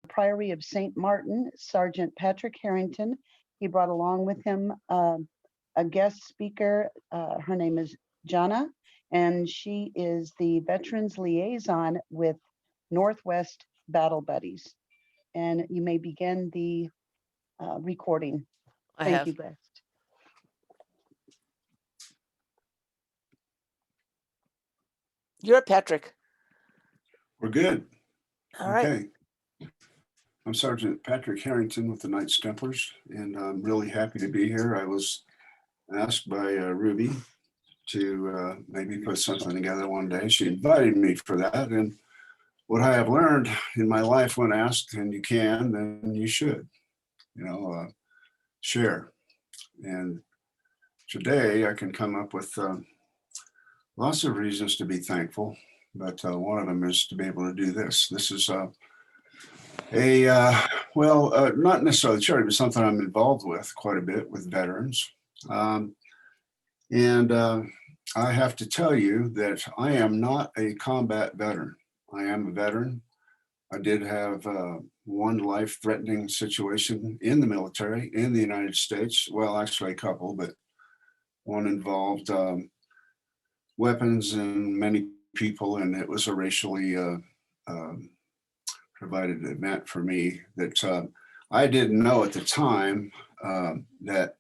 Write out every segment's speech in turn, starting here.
Priory of St. Martin, Sergeant Patrick Harrington. He brought along with him a guest speaker. Her name is Jana, and she is the Veterans Liaison with Northwest Battle Buddies. And you may begin the recording. Thank you, guest. You're Patrick. We're good. All right. Okay. I'm Sergeant Patrick Harrington with the Knights Templars, and I'm really happy to be here. I was asked by Ruby to maybe put something together one day. She invited me for that, and what I have learned in my life when asked, and you can, then you should, share. And today I can come up with lots of reasons to be thankful, but one of them is to be able to do this. This is not necessarily charity, but something I'm involved with quite a bit with veterans. I have to tell you that I am not a combat veteran. I am a veteran. I did have one life-threatening situation in the military in the United States. Well, actually a couple, but one involved weapons and many people, and it was a racially provided event for me that I didn't know at the time that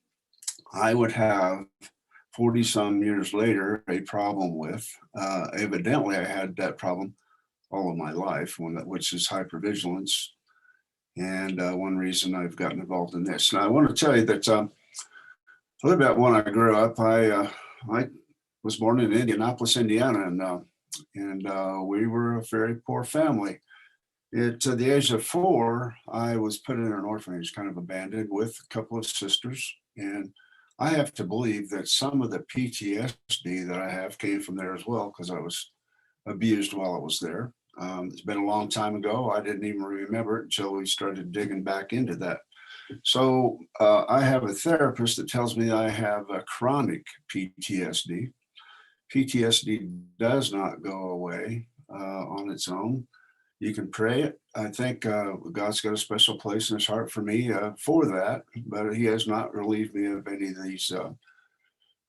I would have 40 some years later a problem with. Evidently I had that problem all of my life, which is hypervigilance, and one reason I've gotten involved in this. Now I want to tell you that a little bit when I grew up, I was born in Indianapolis, Indiana, and we were a very poor family. At the age of 4, I was put in an orphanage, kind of abandoned, with a couple of sisters. And I have to believe that some of the PTSD that I have came from there as well, because I was abused while I was there. It's been a long time ago. I didn't even remember it until we started digging back into that. So I have a therapist that tells me I have a chronic PTSD. PTSD does not go away on its own. You can pray it. I think God's got a special place in his heart for me for that, but he has not relieved me of any of these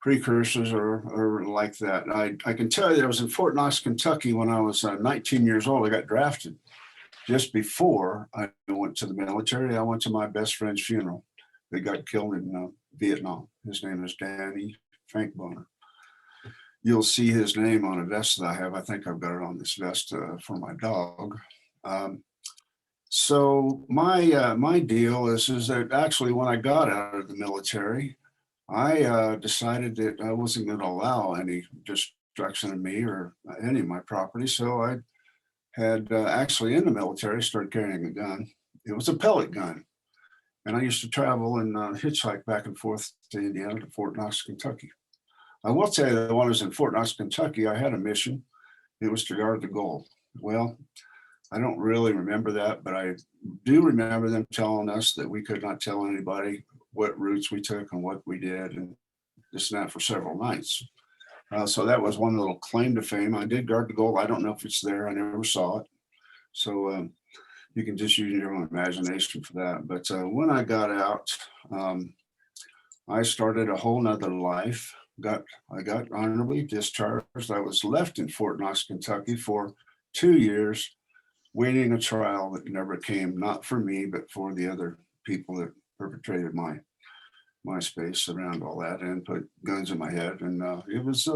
precursors or like that. I can tell you I was in Fort Knox, Kentucky when I was 19 years old. I got drafted. Just before I went to the military, I went to my best friend's funeral. They got killed in Vietnam. His name is Danny Finkboner. You'll see his name on a vest that I have. I think I've got it on this vest for my dog. So my deal is that actually when I got out of the military, I decided that I wasn't going to allow any destruction of me or any of my property. So I had actually in the military started carrying a gun. It was a pellet gun. And I used to travel and hitchhike back and forth to Indiana to Fort Knox, Kentucky. I will tell you that when I was in Fort Knox, Kentucky, I had a mission. It was to guard the gold. Well, I don't really remember that, but I do remember them telling us that we could not tell anybody what routes we took and what we did, and this and that for several nights. So that was one little claim to fame. I did guard the gold. I don't know if it's there. I never saw it. So you can just use your own imagination for that. But when I got out, I started a whole nother life. I got honorably discharged. I was left in Fort Knox, Kentucky for 2 years, waiting a trial that never came, not for me, but for the other people that perpetrated my space around all that and put guns in my head. And it was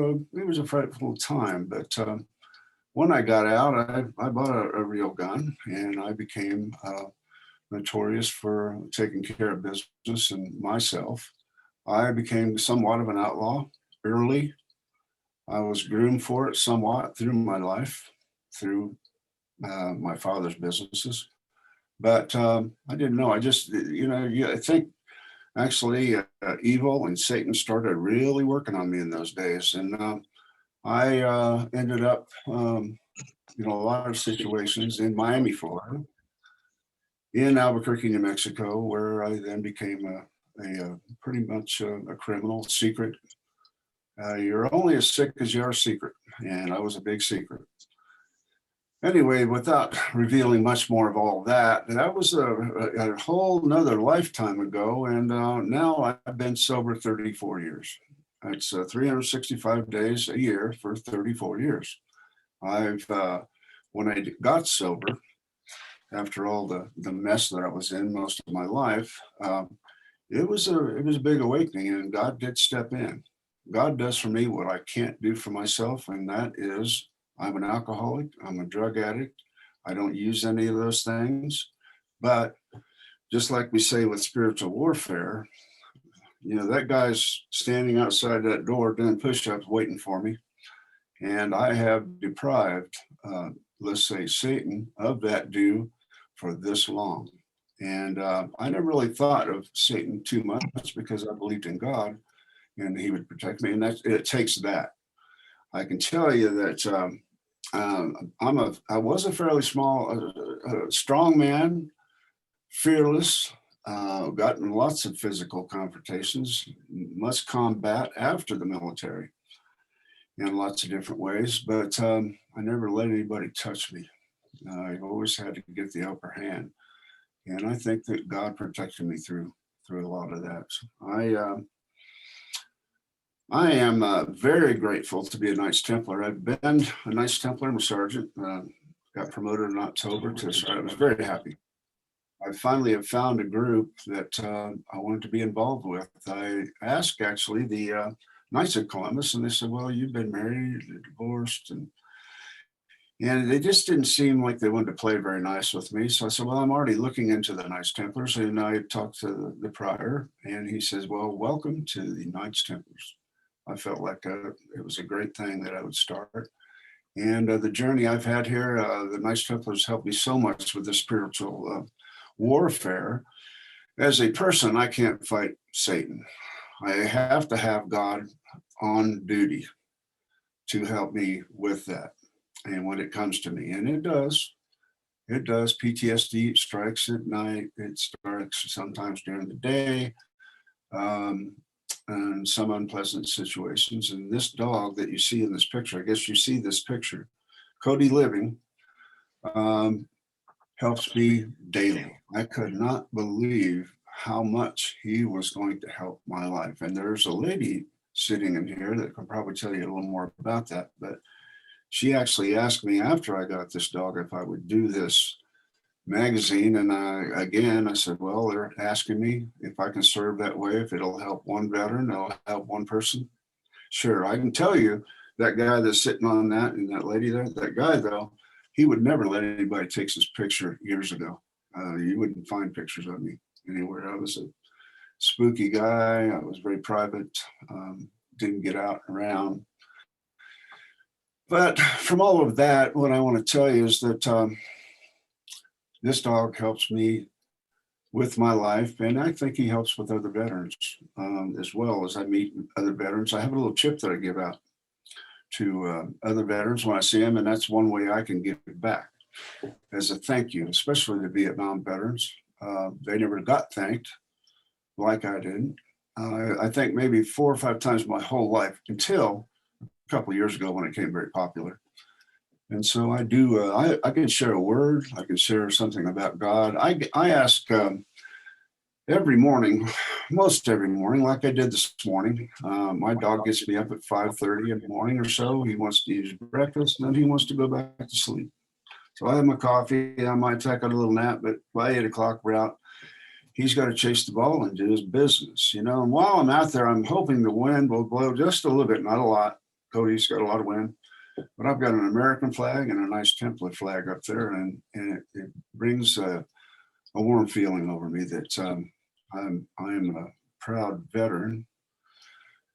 a frightful time. But when I got out, I bought a real gun, and I became notorious for taking care of business and myself. I became somewhat of an outlaw early. I was groomed for it somewhat through my life, through my father's businesses. But I didn't know. I just, I think actually evil and Satan started really working on me in those days. And I ended up, a lot of situations in Miami, Florida, in Albuquerque, New Mexico, where I then became a pretty much a criminal secret. You're only as sick as you are secret, and I was a big secret. anyway, without revealing much more of all that, that was a whole nother lifetime ago. And now I've been sober 34 years. It's 365 days a year for 34 years. When I got sober, after all the mess that I was in most of my life, it was a big awakening, and God did step in. God does for me what I can't do for myself, and that is I'm an alcoholic, I'm a drug addict. I don't use any of those things. But just like we say with spiritual warfare, that guy's standing outside that door doing push-ups waiting for me. And I have deprived, let's say, Satan of that due for this long. And I never really thought of Satan too much because I believed in God and he would protect me. And it takes that. I can tell you that I was a fairly strong man, fearless, gotten lots of physical confrontations, much combat after the military in lots of different ways, but I never let anybody touch me. I always had to get the upper hand. And I think that God protected me through a lot of that. I am very grateful to be a Knights Templar. I've been a Knights Templar. I'm a sergeant. Got promoted in October to sergeant. I was very happy. I finally have found a group that I wanted to be involved with. I asked actually the Knights of Columbus, and they said, "Well, you've been married, divorced," and they just didn't seem like they wanted to play very nice with me. So I said, "Well, I'm already looking into the Knights Templars," and I talked to the prior, and he says, "Well, welcome to the Knights Templars." I felt like it was a great thing that I would start. And the journey I've had here, the Knights Templars helped me so much with the spiritual warfare. As a person, I can't fight Satan. I have to have God on duty to help me with that. And when it comes to me, and it does, PTSD strikes at night. It strikes sometimes during the day. And some unpleasant situations. And this dog that you see in this picture, I guess you see this picture, Cody Living, helps me daily. I could not believe how much he was going to help my life. And there's a lady sitting in here that can probably tell you a little more about that. But she actually asked me after I got this dog if I would do this magazine. And I said, well, they're asking me if I can serve that way, if it'll help one veteran, it'll help one person. Sure, I can tell you that guy that's sitting on that and that lady there, that guy though, he would never let anybody take his picture years ago. You wouldn't find pictures of me anywhere. I was a spooky guy. I was very private, didn't get out and around. But from all of that, what I want to tell you is that this dog helps me with my life, and I think he helps with other veterans as well. As I meet other veterans, I have a little chip that I give out to other veterans when I see them, and that's one way I can give back as a thank you, especially the Vietnam veterans. They never got thanked like I did. I think maybe 4 or 5 times my whole life until a couple of years ago when it became very popular. And so I do, I can share a word, I can share something about God. I ask every morning, most every morning, like I did this morning. My dog gets me up at 5:30 in the morning or so. He wants to eat breakfast, and then he wants to go back to sleep. So I have my coffee, I might take a little nap, but by 8 o'clock we're out. He's got to chase the ball and do his business, And while I'm out there, I'm hoping the wind will blow just a little bit, not a lot. Cody's got a lot of wind. But I've got an American flag and a nice Templar flag up there, and it brings a warm feeling over me that I'm a proud veteran,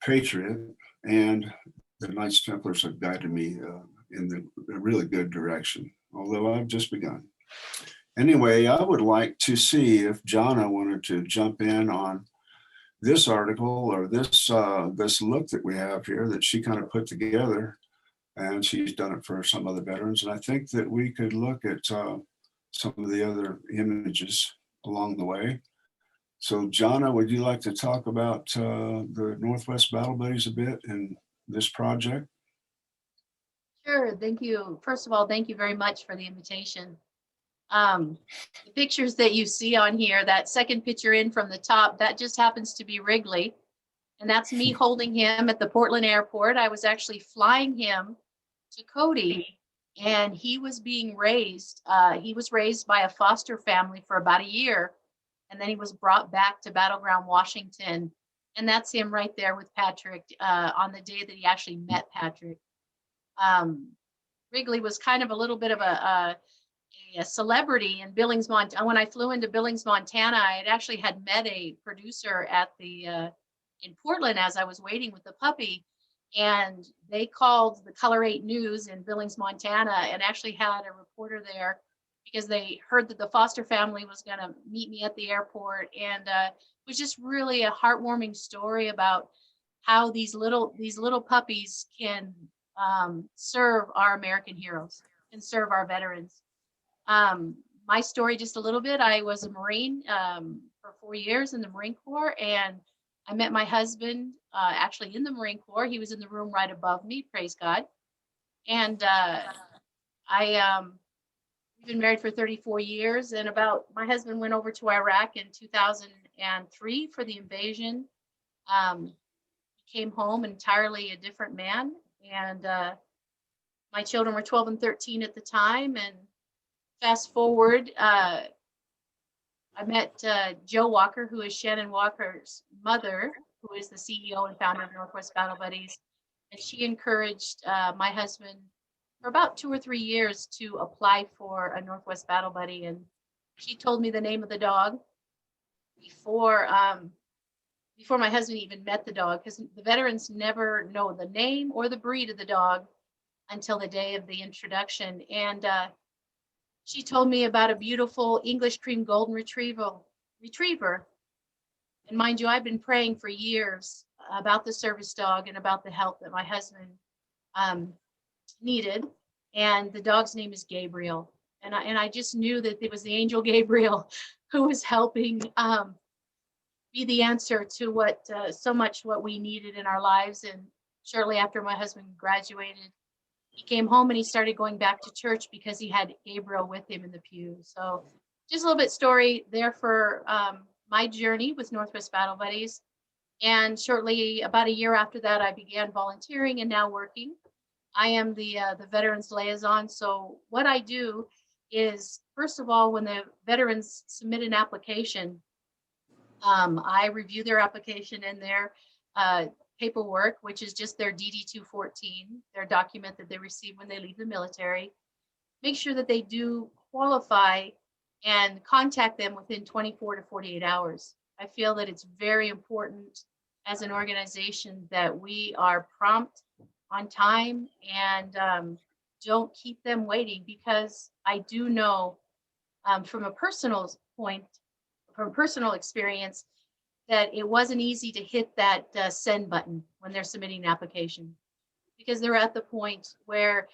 patriot, and the Knights Templars have guided me in a really good direction, although I've just begun. Anyway, I would like to see if Jonna wanted to jump in on this article or this look that we have here that she kind of put together. And she's done it for some other veterans. And I think that we could look at some of the other images along the way. So Jonna, would you like to talk about the Northwest Battle Buddies a bit and this project? Sure, thank you. First of all, thank you very much for the invitation. The pictures that you see on here, that second picture in from the top, that just happens to be Wrigley. And that's me holding him at the Portland airport. I was actually flying him to Cody, and he was being raised. He was raised by a foster family for about a year, and then he was brought back to Battleground, Washington. And that's him right there with Patrick on the day that he actually met Patrick. Wrigley was kind of a little bit of a celebrity in Billings, Montana. When I flew into Billings, Montana, I had met a producer at the in Portland as I was waiting with the puppy, and they called the Color 8 News in Billings, Montana, and actually had a reporter there because they heard that the foster family was going to meet me at the airport, and it was just really a heartwarming story about how these little puppies can serve our American heroes and serve our veterans. My story, just a little bit, I was a Marine for 4 years in the Marine Corps, and I met my husband actually in the Marine Corps. He was in the room right above me, praise God. And we've been married for 34 years, and my husband went over to Iraq in 2003 for the invasion. He came home entirely a different man, and my children were 12 and 13 at the time. And fast forward, I met Joe Walker, who is Shannon Walker's mother, who is the CEO and founder of Northwest Battle Buddies. And she encouraged my husband for about 2 or 3 years to apply for a Northwest Battle Buddy. And she told me the name of the dog before my husband even met the dog, because the veterans never know the name or the breed of the dog until the day of the introduction. And she told me about a beautiful English cream golden retriever. And mind you, I've been praying for years about the service dog and about the help that my husband needed. And the dog's name is Gabriel. And I just knew that it was the angel Gabriel who was helping be the answer to so much what we needed in our lives. And shortly after my husband graduated, he came home and he started going back to church because he had Gabriel with him in the pew. So just a little bit story there for my journey with Northwest Battle Buddies. And shortly, about a year after that, I began volunteering and now working. I am the veterans liaison. So what I do is, first of all, when the veterans submit an application, I review their application and their paperwork, which is just their DD-214, their document that they receive when they leave the military. Make sure that they do qualify and contact them within 24 to 48 hours. I feel that it's very important as an organization that we are prompt, on time, and don't keep them waiting, because I do know from a personal experience, that it wasn't easy to hit that send button when they're submitting an application, because they're at the point where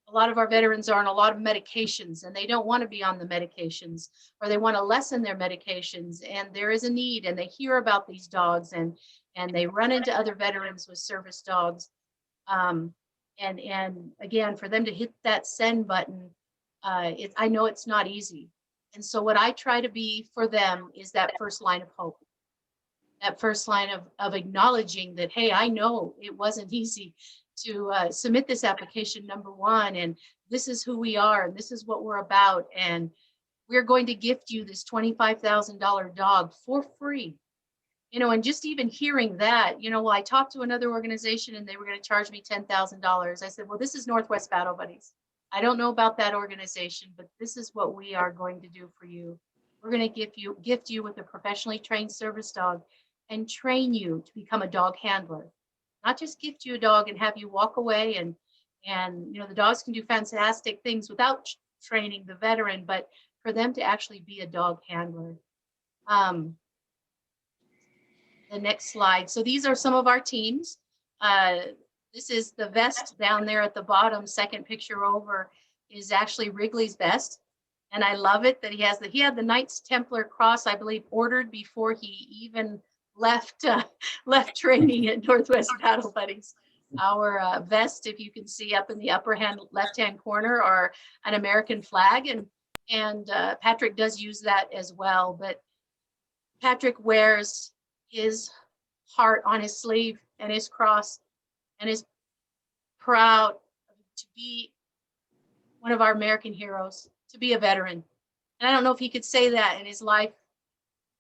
a lot of our veterans are on a lot of medications and they don't want to be on the medications, or they want to lessen their medications, and there is a need, and they hear about these dogs and they run into other veterans with service dogs. And again, for them to hit that send button, I know it's not easy. And so what I try to be for them is that first line of hope, that first line of acknowledging that, hey, I know it wasn't easy to submit this application, number one, and this is who we are, and this is what we're about, and we're going to gift you this $25,000 dog for free. And just even hearing that, I talked to another organization and they were going to charge me $10,000. I said, well, this is Northwest Battle Buddies. I don't know about that organization, but this is what we are going to do for you. We're going to gift you with a professionally trained service dog and train you to become a dog handler. Not just gift you a dog and have you walk away and the dogs can do fantastic things without training the veteran, but for them to actually be a dog handler. The next slide. So these are some of our teams. This is the vest down there at the bottom. Second picture over is actually Wrigley's vest. And I love it that he had the Knights Templar cross, I believe, ordered before he even left training at Northwest Battle Buddies. our vest, if you can see up in the upper hand, left-hand corner, are an American flag. And Patrick does use that as well. But Patrick wears his heart on his sleeve and his cross and is proud to be one of our American heroes, to be a veteran. And I don't know if he could say that in his life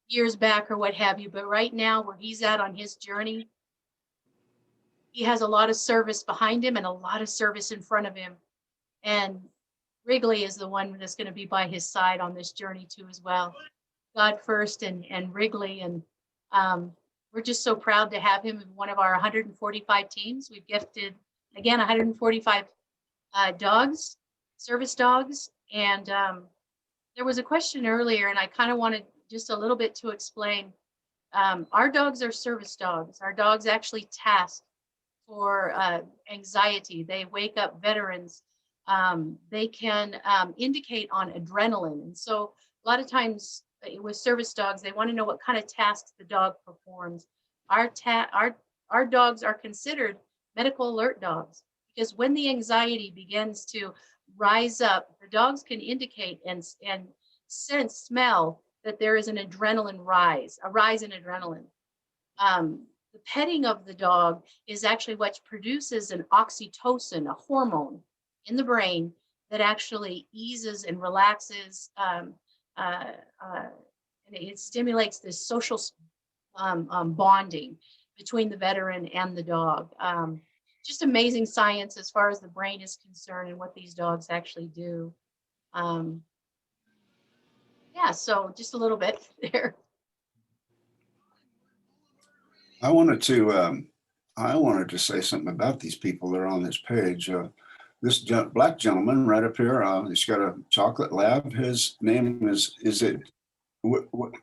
years back or what have you, but right now where he's at on his journey, he has a lot of service behind him and a lot of service in front of him. And Wrigley is the one that's going to be by his side on this journey too as well. God first and Wrigley. And we're just so proud to have him in one of our 145 teams. We've gifted, again, 145 dogs, service dogs. And there was a question earlier, and I kind of wanted just a little bit to explain. Our dogs are service dogs. Our dogs actually task for anxiety. They wake up veterans. They can indicate on adrenaline. And so a lot of times with service dogs, they want to know what kind of tasks the dog performs. Our dogs are considered medical alert dogs, because when the anxiety begins to rise up, the dogs can indicate and sense, smell that there is an adrenaline rise, a rise in adrenaline. The petting of the dog is actually what produces an oxytocin, a hormone in the brain that actually eases and relaxes. And it stimulates this social bonding between the veteran and the dog. Just amazing science as far as the brain is concerned and what these dogs actually do. Yeah, so just a little bit there. I wanted to say something about these people that are on this page. This black gentleman right up here, he's got a chocolate lab. His name is it,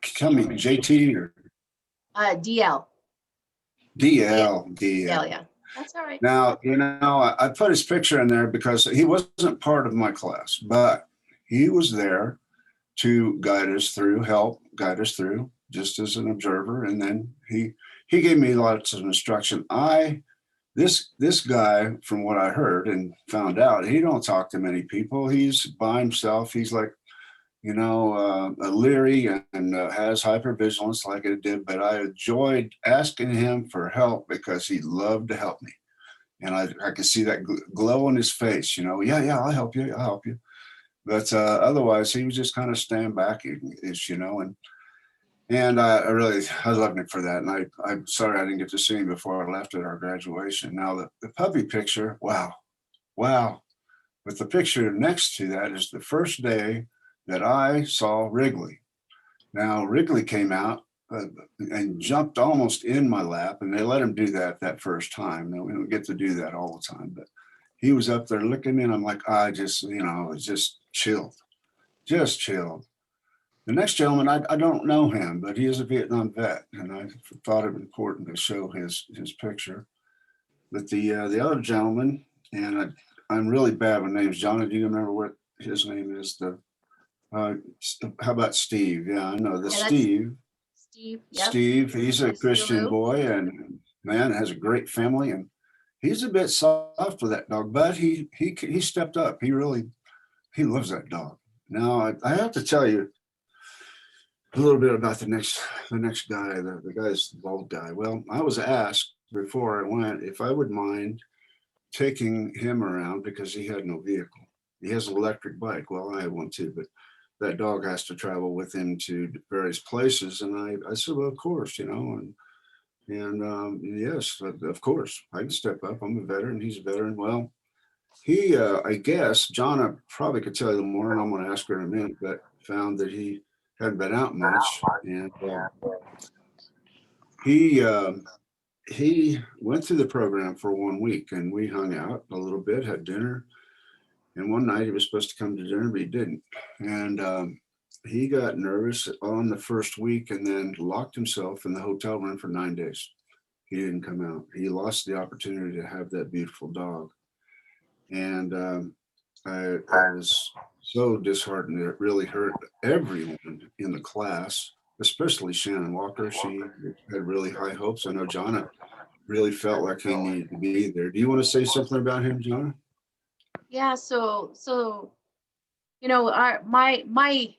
tell me, JT or? DL. DL. Yeah. That's all right. Now, I put his picture in there because he wasn't part of my class, but he was there to guide us through, help guide us through, just as an observer. And then he gave me lots of instruction. This guy, from what I heard and found out, he don't talk to many people. He's by himself. He's like, leery and has hypervigilance like I did, but I enjoyed asking him for help because he loved to help me. And I could see that glow on his face, yeah, I'll help you. But otherwise, he was just kind of stand back, and I loved him for that. And I'm sorry I didn't get to see him before I left at our graduation. Now the puppy picture, wow. But the picture next to that is the first day that I saw Wrigley. Now Wrigley came out and jumped almost in my lap, and they let him do that first time. Now, we don't get to do that all the time, but he was up there looking in. I'm like, I just, just chilled. The next gentleman, I don't know him, but he is a Vietnam vet, and I thought it important to show his picture. But the other gentleman, and I'm really bad with names. Johnny, do you remember what his name is? How about Steve? Yeah, I know the Steve. Yep. Steve, he's a Christian boy and man, has a great family, and he's a bit soft with that dog, but he stepped up. He loves that dog. Now I have to tell you a little bit about the next guy. The guy's the bald guy. Well, I was asked before I went if I would mind taking him around because he had no vehicle. He has an electric bike. Well, I have one too, but that dog has to travel with him to various places. And I said, well, of course, and yes, of course, I can step up. I'm a veteran. He's a veteran. Well, he, I guess, Jonna probably could tell you more, and I'm going to ask her in a minute, but found that he hadn't been out much. And he went through the program for 1 week, and we hung out a little bit, had dinner. And one night he was supposed to come to dinner, but he didn't. And he got nervous on the first week and then locked himself in the hotel room for 9 days. He didn't come out. He lost the opportunity to have that beautiful dog. And I was so disheartened. It really hurt everyone in the class, especially Shannon Walker. She had really high hopes. I know Jonna really felt like he needed to be there. Do you want to say something about him, John? Yeah, so my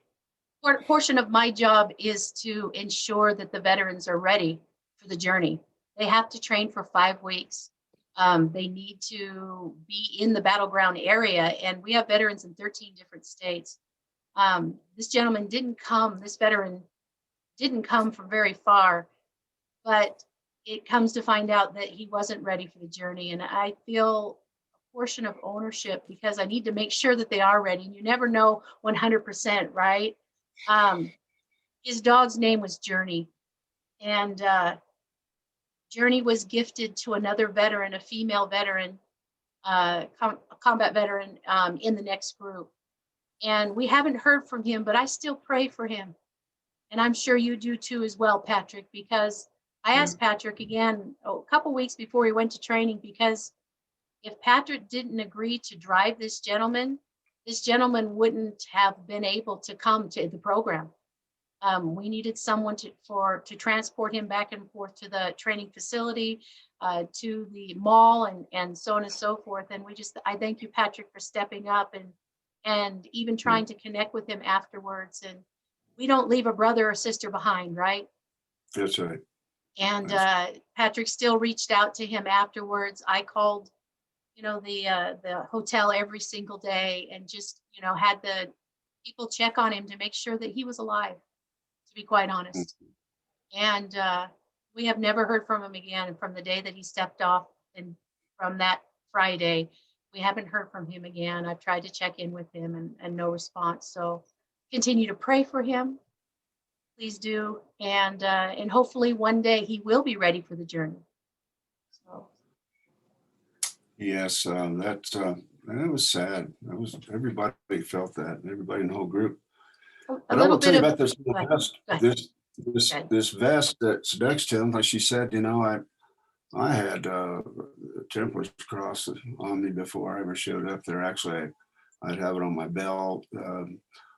portion of my job is to ensure that the veterans are ready for the journey. They have to train for 5 weeks. They need to be in the battleground area, and we have veterans in 13 different states. This veteran didn't come from very far, but it comes to find out that he wasn't ready for the journey. And I feel a portion of ownership because I need to make sure that they are ready. And you never know 100%, right? His dog's name was Journey. And Journey was gifted to another veteran, a female veteran, a combat veteran in the next group. And we haven't heard from him, but I still pray for him. And I'm sure you do too as well, Patrick, because I asked Patrick again a couple weeks before he went to training, because if Patrick didn't agree to drive this gentleman wouldn't have been able to come to the program. We needed someone to transport him back and forth to the training facility, to the mall, and so on and so forth. And I thank you, Patrick, for stepping up and even trying to connect with him afterwards. And we don't leave a brother or sister behind, right? That's right. And Patrick still reached out to him afterwards. I called, the hotel every single day and just, had the people check on him to make sure that he was alive, to be quite honest. And we have never heard from him again from the day that he stepped off, and from that Friday, we haven't heard from him again. I've tried to check in with him and no response. So continue to pray for him. Please do. And hopefully one day he will be ready for the journey. So. Yes, that was sad. Everybody felt that, everybody in the whole group. But I will tell you about this vest. This vest that's next to him. Like she said, I had Templars cross on me before I ever showed up there. Actually, I'd have it on my belt.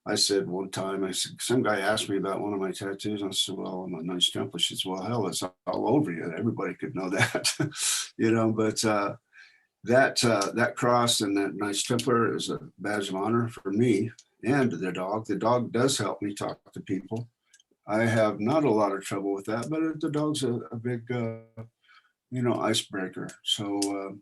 I said one time, some guy asked me about one of my tattoos. I said, well, I'm a Knights Templar. She said, well, hell, it's all over you. Everybody could know that, but that cross and that Knights Templar is a badge of honor for me and the dog. The dog does help me talk to people. I have not a lot of trouble with that, but the dog's a big, icebreaker. So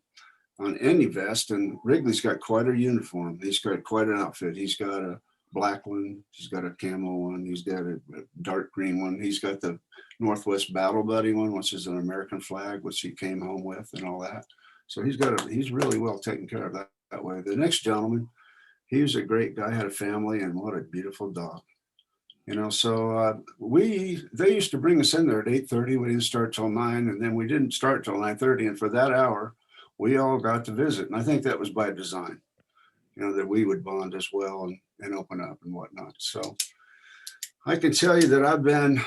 on any vest, and Wrigley's got quite a uniform. He's got quite an outfit. He's got a black one. He's got a camo one. He's got a dark green one. He's got the Northwest Battle Buddy one, which is an American flag, which he came home with and all that. So he's really well taken care of that way. The next gentleman, he was a great guy, had a family, and what a beautiful dog. So they used to bring us in there at 8:30. We didn't start till 9, and then we didn't start till 9:30. And for that hour, we all got to visit. And I think that was by design, that we would bond as well and open up and whatnot. So I can tell you that I've been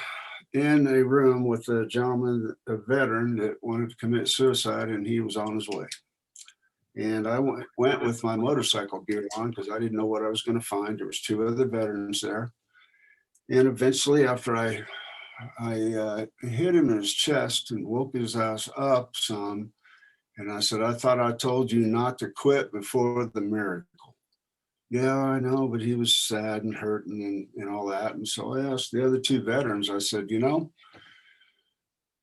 in a room with a gentleman, a veteran that wanted to commit suicide, and he was on his way. And I went with my motorcycle gear on because I didn't know what I was going to find. There was 2 other veterans there. And eventually, after I hit him in his chest and woke his ass up some, and I said, I thought I told you not to quit before the miracle. Yeah, I know, but he was sad and hurting and all that. And so I asked the other 2 veterans, I said, do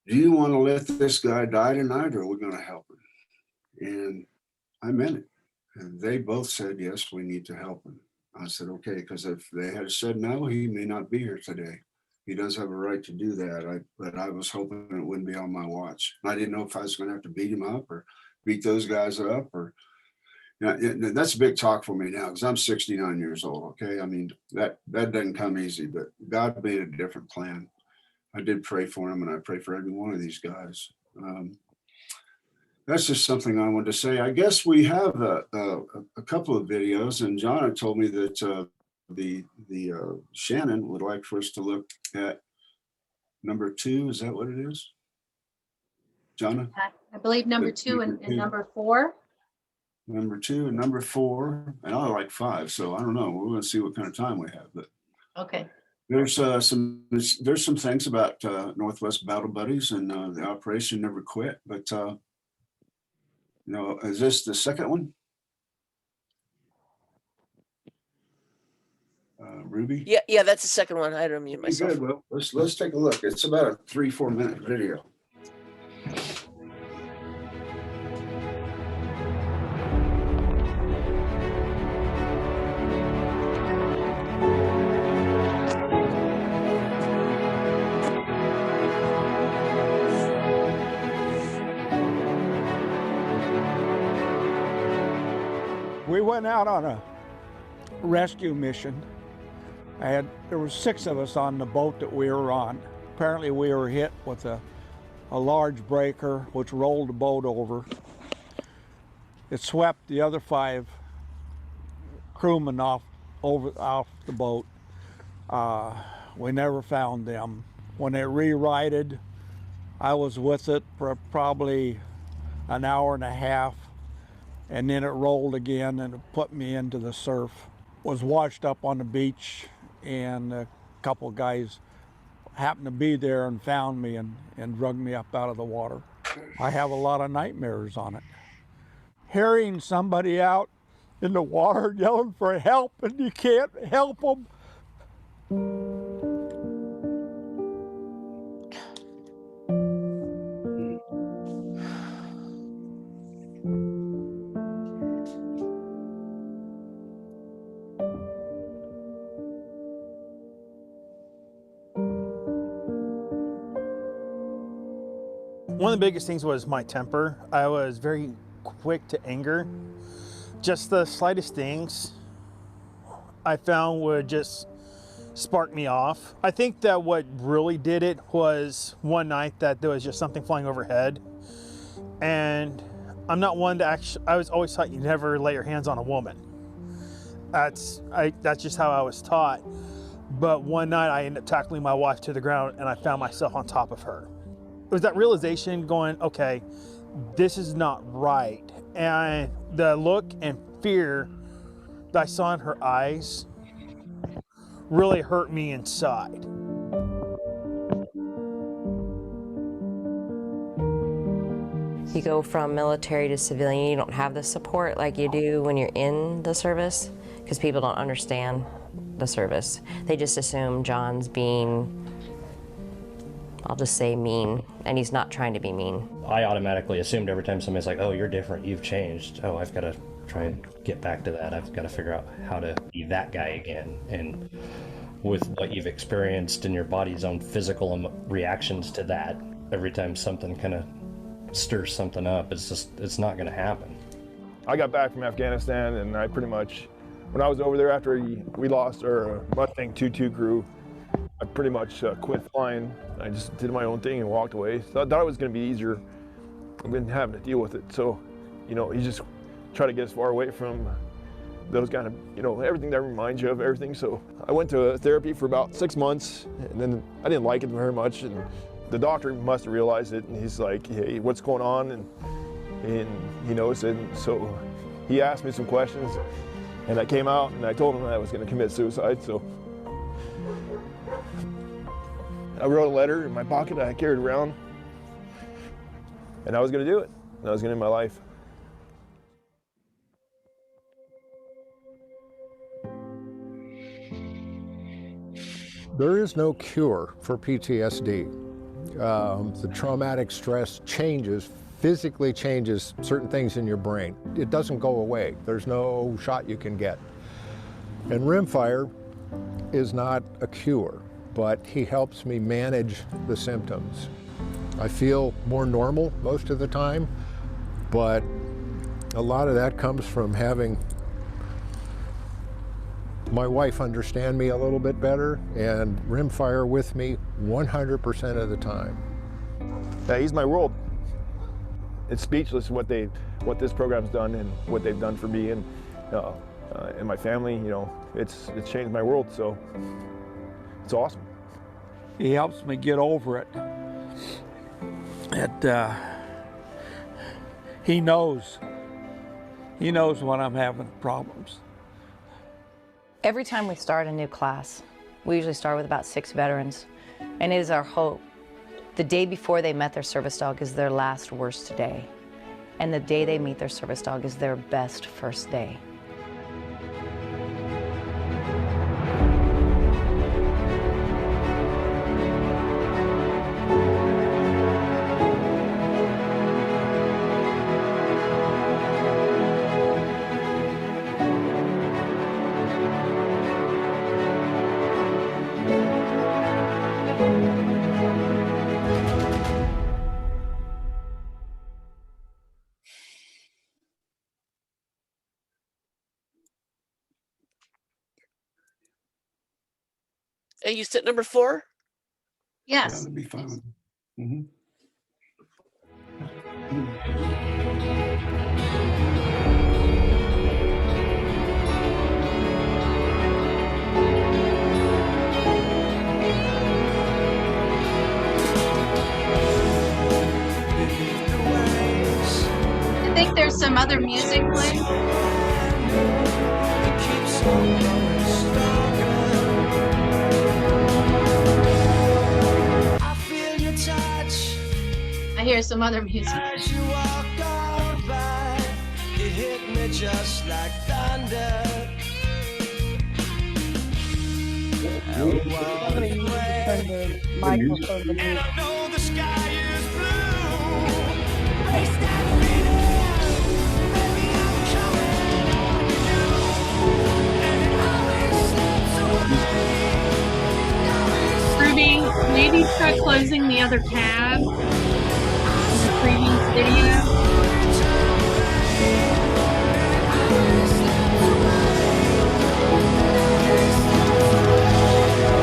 you want to let this guy die tonight, or are we going to help him? And I meant it. And they both said, yes, we need to help him. I said, okay, because if they had said no, he may not be here today. He does have a right to do that. But I was hoping it wouldn't be on my watch. I didn't know if I was going to have to beat him up or beat those guys up, or that's a big talk for me now because I'm 69 years old. Okay. I mean, that doesn't come easy, but God made a different plan. I did pray for him, and I pray for every one of these guys. That's just something I wanted to say. I guess we have a couple of videos, and John had told me that the Shannon would like for us to look at number 2. Is that what it is, Jonna? I believe number 2 and number 4. Number 2 and number 4, and I like 5. So I don't know. We're going to see what kind of time we have. But okay. There's some things about Northwest Battle Buddies and the operation never quit, but is this the second one? Ruby? Yeah, that's the second one. I had to unmute Okay, myself. good. Well, let's take a look. It's about a 3-4 minute video. We went out on a rescue mission. There were 6 of us on the boat that we were on. Apparently we were hit with a large breaker which rolled the boat over. It swept the other 5 crewmen off the boat. We never found them. When it re-righted, I was with it for probably an hour and a half, and then it rolled again and it put me into the surf. Was washed up on the beach, and a couple guys happened to be there and found me and dragged me up out of the water. I have a lot of nightmares on it. Hearing somebody out in the water yelling for help and you can't help them. One of the biggest things was my temper. I was very quick to anger. Just the slightest things I found would just spark me off. I think that what really did it was one night that there was just something flying overhead. And I'm not one to I was always taught you never lay your hands on a woman. That's just how I was taught. But one night I ended up tackling my wife to the ground and I found myself on top of her. It was that realization going, okay, this is not right. And the look and fear that I saw in her eyes really hurt me inside. You go from military to civilian, you don't have the support like you do when you're in the service, because people don't understand the service. They just assume John's being, I'll just say mean, and he's not trying to be mean. I automatically assumed every time somebody's like, oh, you're different, you've changed. Oh, I've got to try and get back to that. I've got to figure out how to be that guy again. And with what you've experienced in your body's own physical reactions to that, every time something kind of stirs something up, it's not going to happen. I got back from Afghanistan and I pretty much, when I was over there after we lost our Mustang 2-2 crew, I pretty much quit flying. I just did my own thing and walked away. So I thought it was going to be easier than having to deal with it. So, you just try to get as far away from those kind of, everything that reminds you of everything. So I went to therapy for about 6 months, and then I didn't like it very much. And the doctor must have realized it, and he's like, hey, what's going on? And he knows it. And so he asked me some questions, and I came out and I told him I was going to commit suicide. So I wrote a letter in my pocket that I carried around, and I was going to do it. And I was going to end my life. There is no cure for PTSD. The traumatic stress physically changes certain things in your brain. It doesn't go away. There's no shot you can get. And rimfire is not a cure, but he helps me manage the symptoms. I feel more normal most of the time, but a lot of that comes from having my wife understand me a little bit better and rimfire with me 100% of the time. Yeah, he's my world. It's speechless what this program's done and what they've done for me and my family. It's changed my world. So it's awesome. He helps me get over it. He knows when I'm having problems. Every time we start a new class, We usually start with about 6 veterans, and it is our hope the day before they met their service dog is their last worst day, and the day they meet their service dog is their best first day. And you sit number 4? Yeah, Yes. that'd be fun. Mhm. I think there's some other music playing. I hear some other music. Somebody needs to turn the microphone to mute. Ruby, maybe try closing the other tab in the previous video.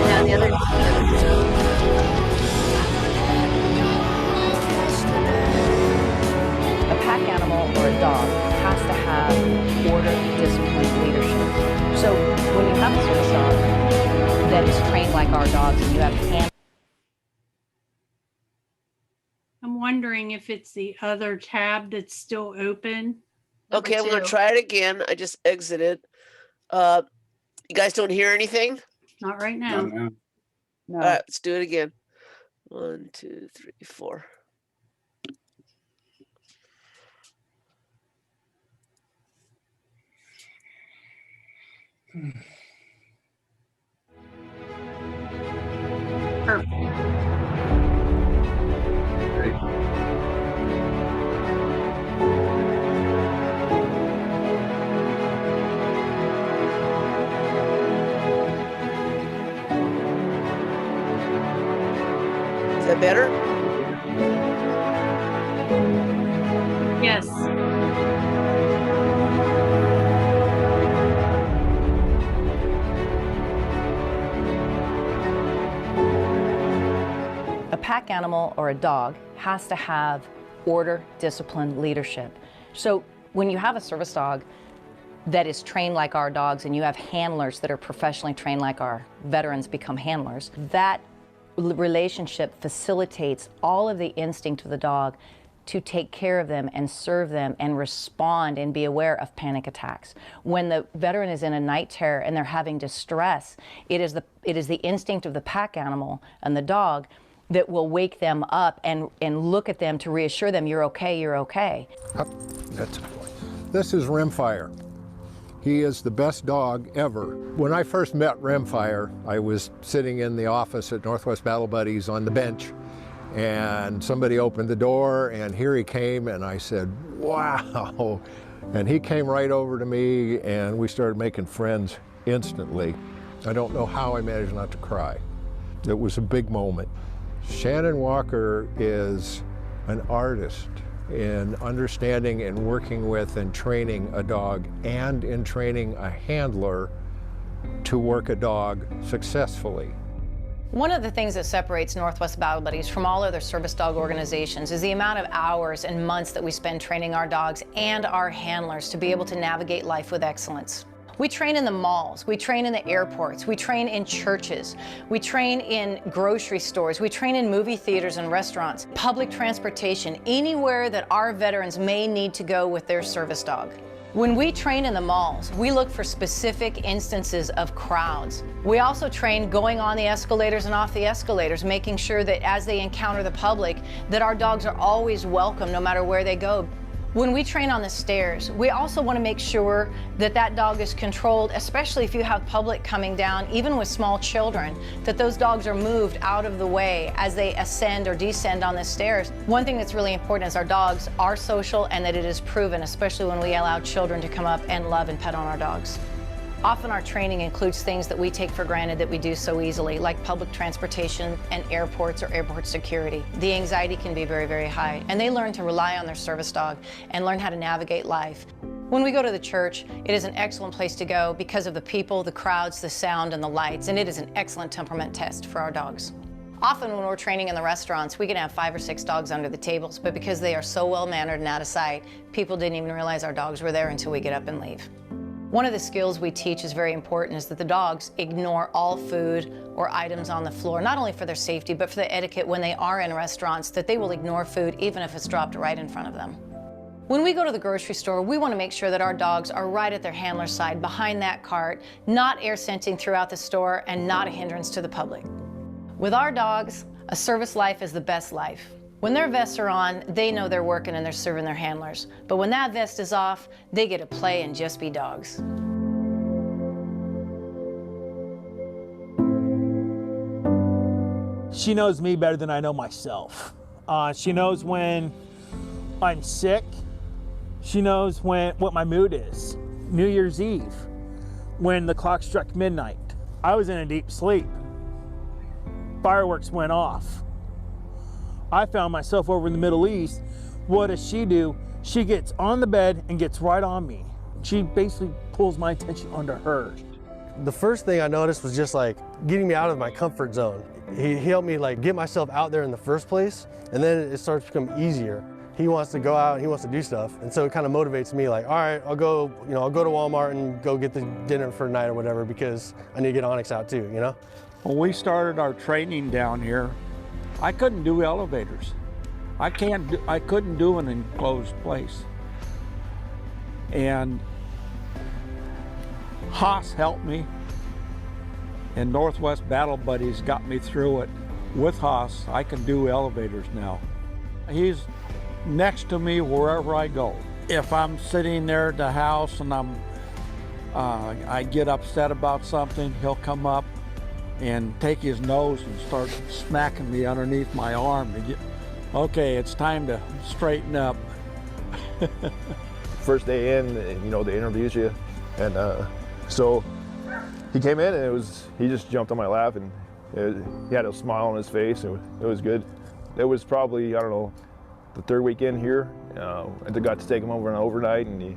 Yeah, the other. A pack animal or a dog has to have order, discipline, leadership. So when you have a service dog that is trained like our dogs and you have hand I'm wondering if it's the other tab that's still open. Okay, I'm gonna 2. try it again. I just exited. You guys don't hear anything? Not right No, now. no. No. All right, let's do it again. 1, 2, 3, 4. Perfect. Is that better? Yes. A pack animal or a dog has to have order, discipline, leadership. So when you have a service dog that is trained like our dogs and you have handlers that are professionally trained like our veterans become handlers, that relationship facilitates all of the instinct of the dog to take care of them and serve them and respond and be aware of panic attacks. When the veteran is in a night terror and they're having distress, it is the instinct of the pack animal and the dog that will wake them up and look at them to reassure them, you're okay, you're okay. That's This is Rimfire. He is the best dog ever. When I first met Rimfire, I was sitting in the office at Northwest Battle Buddies on the bench, and somebody opened the door, and here he came, and I said, wow. And he came right over to me, and we started making friends instantly. I don't know how I managed not to cry. It was a big moment. Shannon Walker is an artist in understanding and working with and training a dog, and in training a handler to work a dog successfully. One of the things that separates Northwest Battle Buddies from all other service dog organizations is the amount of hours and months that we spend training our dogs and our handlers to be able to navigate life with excellence. We train in the malls, we train in the airports, we train in churches, we train in grocery stores, we train in movie theaters and restaurants, public transportation, anywhere that our veterans may need to go with their service dog. When we train in the malls, we look for specific instances of crowds. We also train going on the escalators and off the escalators, making sure that as they encounter the public, that our dogs are always welcome no matter where they go. When we train on the stairs, we also want to make sure that that dog is controlled, especially if you have public coming down, even with small children, that those dogs are moved out of the way as they ascend or descend on the stairs. One thing that's really important is our dogs are social and that it is proven, especially when we allow children to come up and love and pet on our dogs. Often our training includes things that we take for granted that we do so easily, like public transportation and airports or airport security. The anxiety can be very, very high, and they learn to rely on their service dog and learn how to navigate life. When we go to the church, it is an excellent place to go because of the people, the crowds, the sound, and the lights, and it is an excellent temperament test for our dogs. Often when we're training in the restaurants, we can have 5 or 6 dogs under the tables, but because they are so well-mannered and out of sight, people didn't even realize our dogs were there until we get up and leave. One of the skills we teach is very important is that the dogs ignore all food or items on the floor, not only for their safety, but for the etiquette when they are in restaurants, that they will ignore food even if it's dropped right in front of them. When we go to the grocery store, we want to make sure that our dogs are right at their handler's side, behind that cart, not air scenting throughout the store and not a hindrance to the public. With our dogs, a service life is the best life. When their vests are on, they know they're working and they're serving their handlers. But when that vest is off, they get to play and just be dogs. She knows me better than I know myself. She knows when I'm sick. She knows what my mood is. New Year's Eve, when the clock struck midnight, I was in a deep sleep. Fireworks went off. I found myself over in the Middle East. What does she do? She gets on the bed and gets right on me. She basically pulls my attention onto her. The first thing I noticed was just like getting me out of my comfort zone. He helped me like get myself out there in the first place, and then it starts to become easier. He wants to go out and he wants to do stuff, and so it kind of motivates me like, all right, I'll go to Walmart and go get the dinner for tonight or whatever because I need to get Onyx out too, you know? When we started our training down here, I couldn't do elevators. I couldn't do an enclosed place. And Haas helped me, and Northwest Battle Buddies got me through it. With Haas, I can do elevators now. He's next to me wherever I go. If I'm sitting there at the house and I get upset about something, he'll come up and take his nose and start smacking me underneath my arm to get, okay, it's time to straighten up. First day in, they introduce you, and so he came in and he just jumped on my lap, and he had a smile on his face, and it was good. It was probably, I don't know, the 3rd weekend here. I got to take him over an overnight, and he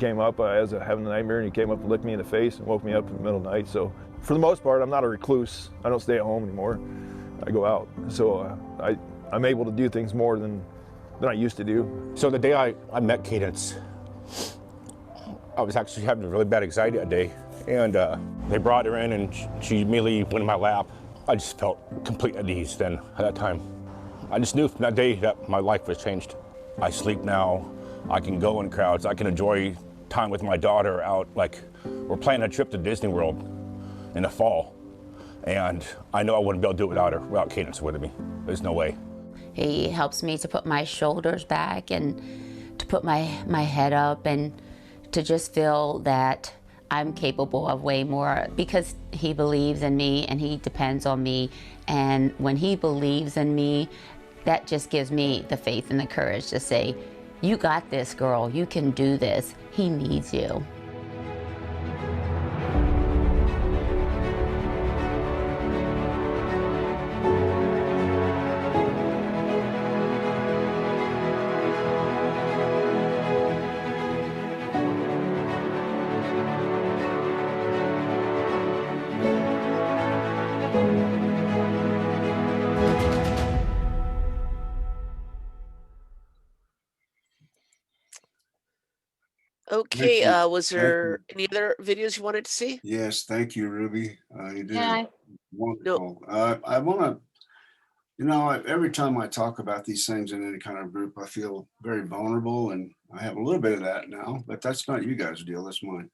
came up as having a nightmare, and he came up and licked me in the face and woke me up in the middle of the night. So for the most part, I'm not a recluse. I don't stay at home anymore. I go out. So I'm able to do things more than I used to do. So the day I met Cadence, I was actually having a really bad anxiety that day. And they brought her in and she immediately went in my lap. I just felt complete at ease then at that time. I just knew from that day that my life was changed. I sleep now. I can go in crowds. I can enjoy time with my daughter out. Like, we're planning a trip to Disney World in the fall. And I know I wouldn't be able to do it without Cadence with me. There's no way. He helps me to put my shoulders back and to put my head up and to just feel that I'm capable of way more because he believes in me and he depends on me. And when he believes in me, that just gives me the faith and the courage to say, you got this, girl, you can do this. He needs you. Okay, Thank you. was Thank there any other videos you wanted to see? Yes, thank you, Ruby. You did Yeah. wonderful. I want to You know, every time I talk about these things in any kind of group, I feel very vulnerable, and I have a little bit of that now, but that's not you guys' deal, that's mine.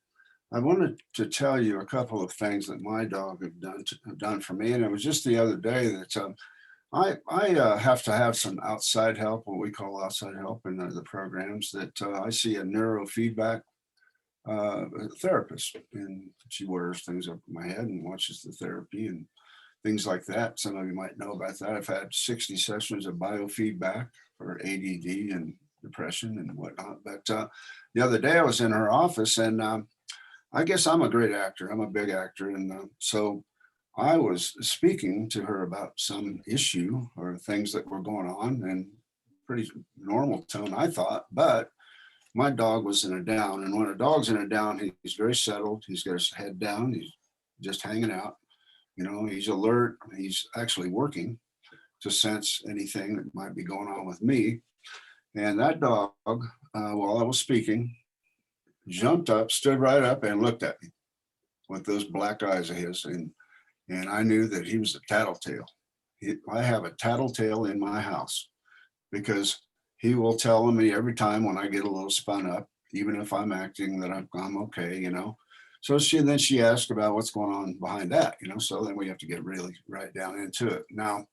I wanted to tell you a couple of things that my dog have done for me, and it was just the other day that I have to have some outside help, what we call outside help in the programs, that I see a neurofeedback therapist, and she wears things up my head and watches the therapy and things like that. Some of you might know about that. I've had 60 sessions of biofeedback for ADD and depression and whatnot. But the other day I was in her office, and I guess I'm a great actor. I'm a big actor. And so I was speaking to her about some issue or things that were going on, and pretty normal tone, I thought. But my dog was in a down. And when a dog's in a down, he's very settled. He's got his head down. He's just hanging out. You know, he's alert. He's actually working to sense anything that might be going on with me. And that dog, while I was speaking, jumped up, stood right up, and looked at me with those black eyes of his. And I knew that he was a tattletale. I have a tattletale in my house because he will tell me every time when I get a little spun up, even if I'm acting, that I'm okay, you know. So then she asked about what's going on behind that, you know, so then we have to get really right down into it. Now,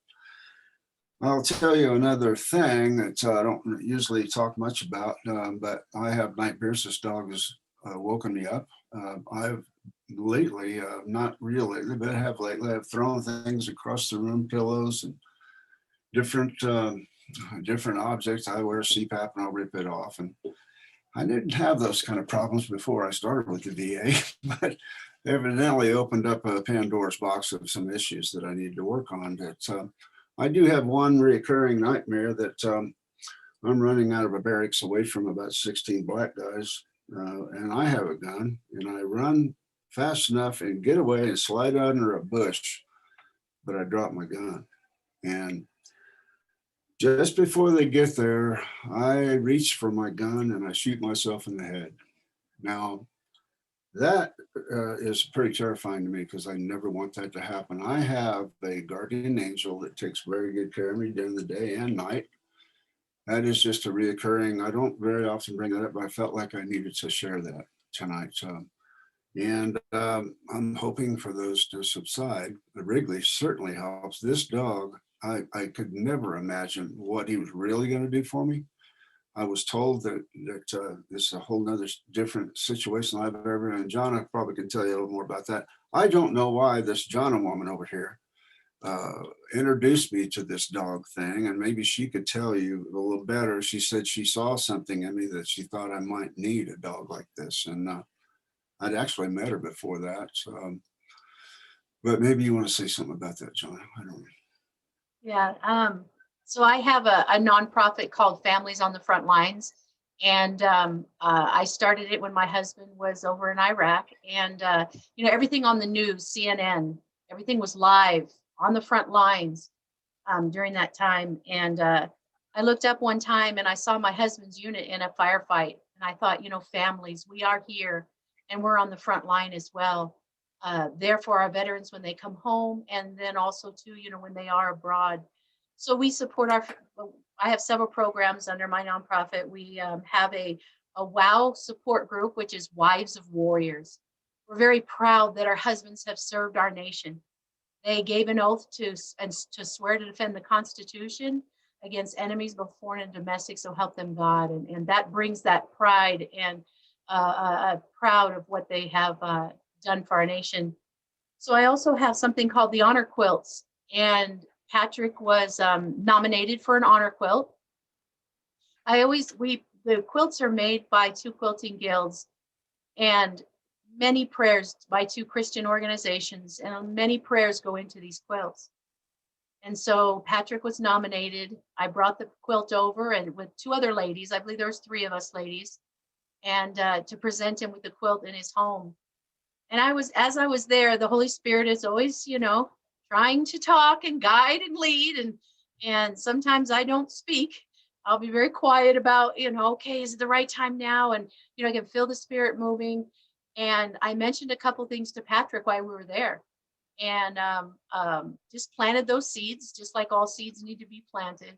I'll tell you another thing that I don't usually talk much about, but I have nightmares. This dog has woken me up. I've lately, not real lately, but I've thrown things across the room, pillows and different objects. I wear CPAP and I'll rip it off. And I didn't have those kind of problems before I started with the VA, but evidently opened up a Pandora's box of some issues that I need to work on. That I do have one recurring nightmare that I'm running out of a barracks away from about 16 black guys, and I have a gun, and I run fast enough and get away and slide under a bush, but I drop my gun. And just before they get there, I reach for my gun and I shoot myself in the head. Now, that is pretty terrifying to me because I never want that to happen. I have a guardian angel that takes very good care of me during the day and night. That is just a reoccurring, I don't very often bring that up, but I felt like I needed to share that tonight. And I'm hoping for those to subside. The Wrigley certainly helps. This dog, I could never imagine what he was really going to do for me. I was told that this is a whole nother different situation I've ever, and Jonna probably can tell you a little more about that. I don't know why this Jonna woman over here introduced me to this dog thing, and maybe she could tell you a little better. She said she saw something in me that she thought I might need a dog like this, and I'd actually met her before that. But maybe you want to say something about that, Jonna. I don't know. Yeah. So I have a nonprofit called Families on the Front Lines. And I started it when my husband was over in Iraq. And, you know, everything on the news, CNN, everything was live on the front lines during that time. And I looked up one time and I saw my husband's unit in a firefight. And I thought, you know, families, we are here and we're on the front line as well. There for our veterans when they come home, and then also too, you know, when they are abroad. So we support I have several programs under my nonprofit. We have a WOW support group, which is Wives of Warriors. We're very proud that our husbands have served our nation. They gave an oath to swear to defend the Constitution against enemies, both foreign and domestic, so help them God. And that brings that pride and proud of what they have done for our nation. So I also have something called the Honor Quilts, and Patrick was nominated for an honor quilt. The quilts are made by 2 quilting guilds and many prayers by 2 Christian organizations, and many prayers go into these quilts. And so Patrick was nominated. I brought the quilt over and with 2 other ladies, I believe there was 3 of us ladies, and to present him with the quilt in his home. And as I was there, the Holy Spirit is always, you know, trying to talk and guide and lead. And sometimes I don't speak. I'll be very quiet about, you know, okay, is it the right time now? And, you know, I can feel the Spirit moving. And I mentioned a couple things to Patrick while we were there. and just planted those seeds, just like all seeds need to be planted.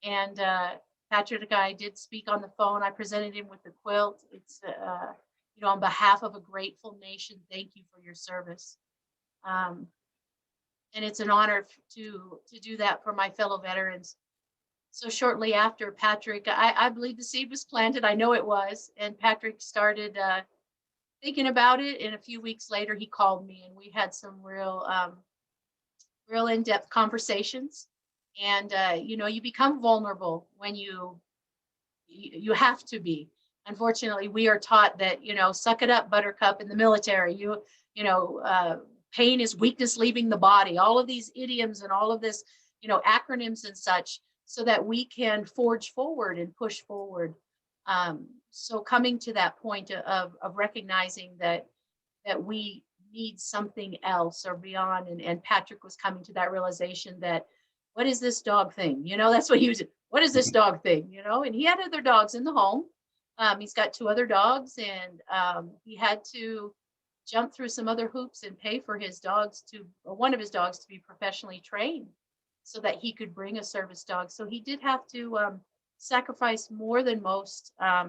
And Patrick and I did speak on the phone. I presented him with the quilt. It's, you know, on behalf of a grateful nation, thank you for your service. And it's an honor to do that for my fellow veterans. So shortly after Patrick, I believe the seed was planted. I know it was. And Patrick started thinking about it. And a few weeks later, he called me and we had some real in-depth conversations. And, you know, you become vulnerable when you have to be. Unfortunately, we are taught that, you know, suck it up, buttercup, in the military. You know, pain is weakness leaving the body. All of these idioms and all of this, you know, acronyms and such, so that we can forge forward and push forward. So coming to that point of recognizing that we need something else or beyond, and Patrick was coming to that realization that, what is this dog thing? You know, that's what he was, what is this dog thing? You know, and he had other dogs in the home. He's got 2 other dogs, and he had to jump through some other hoops and pay for his dogs or one of his dogs to be professionally trained so that he could bring a service dog. So he did have to sacrifice more than most. I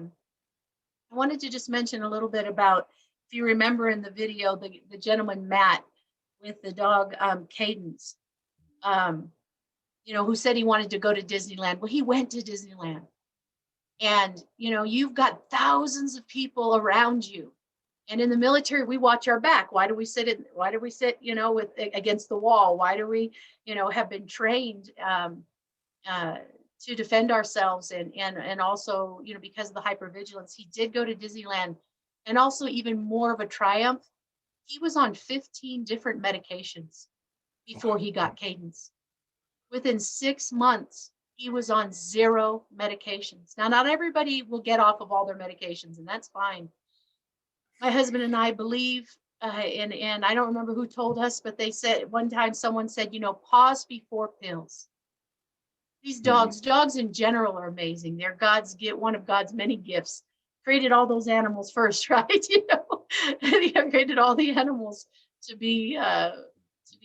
wanted to just mention a little bit about, if you remember in the video, the gentleman, Matt, with the dog Cadence, you know, who said he wanted to go to Disneyland. Well, he went to Disneyland. And, you know, you've got thousands of people around you. And in the military, we watch our back. Why do we sit, you know, with against the wall? Why do we, you know, have been trained to defend ourselves? And also, you know, because of the hypervigilance, he did go to Disneyland. And also, even more of a triumph, he was on 15 different medications before he got Cadence. Within 6 months, he was on 0 medications. Now, not everybody will get off of all their medications, and that's fine. My husband and I believe, and I don't remember who told us, but they said one time, someone said, you know, pause before pills. These dogs in general are amazing. They're one of God's many gifts. Created all those animals first, right? You know, he created all the animals to be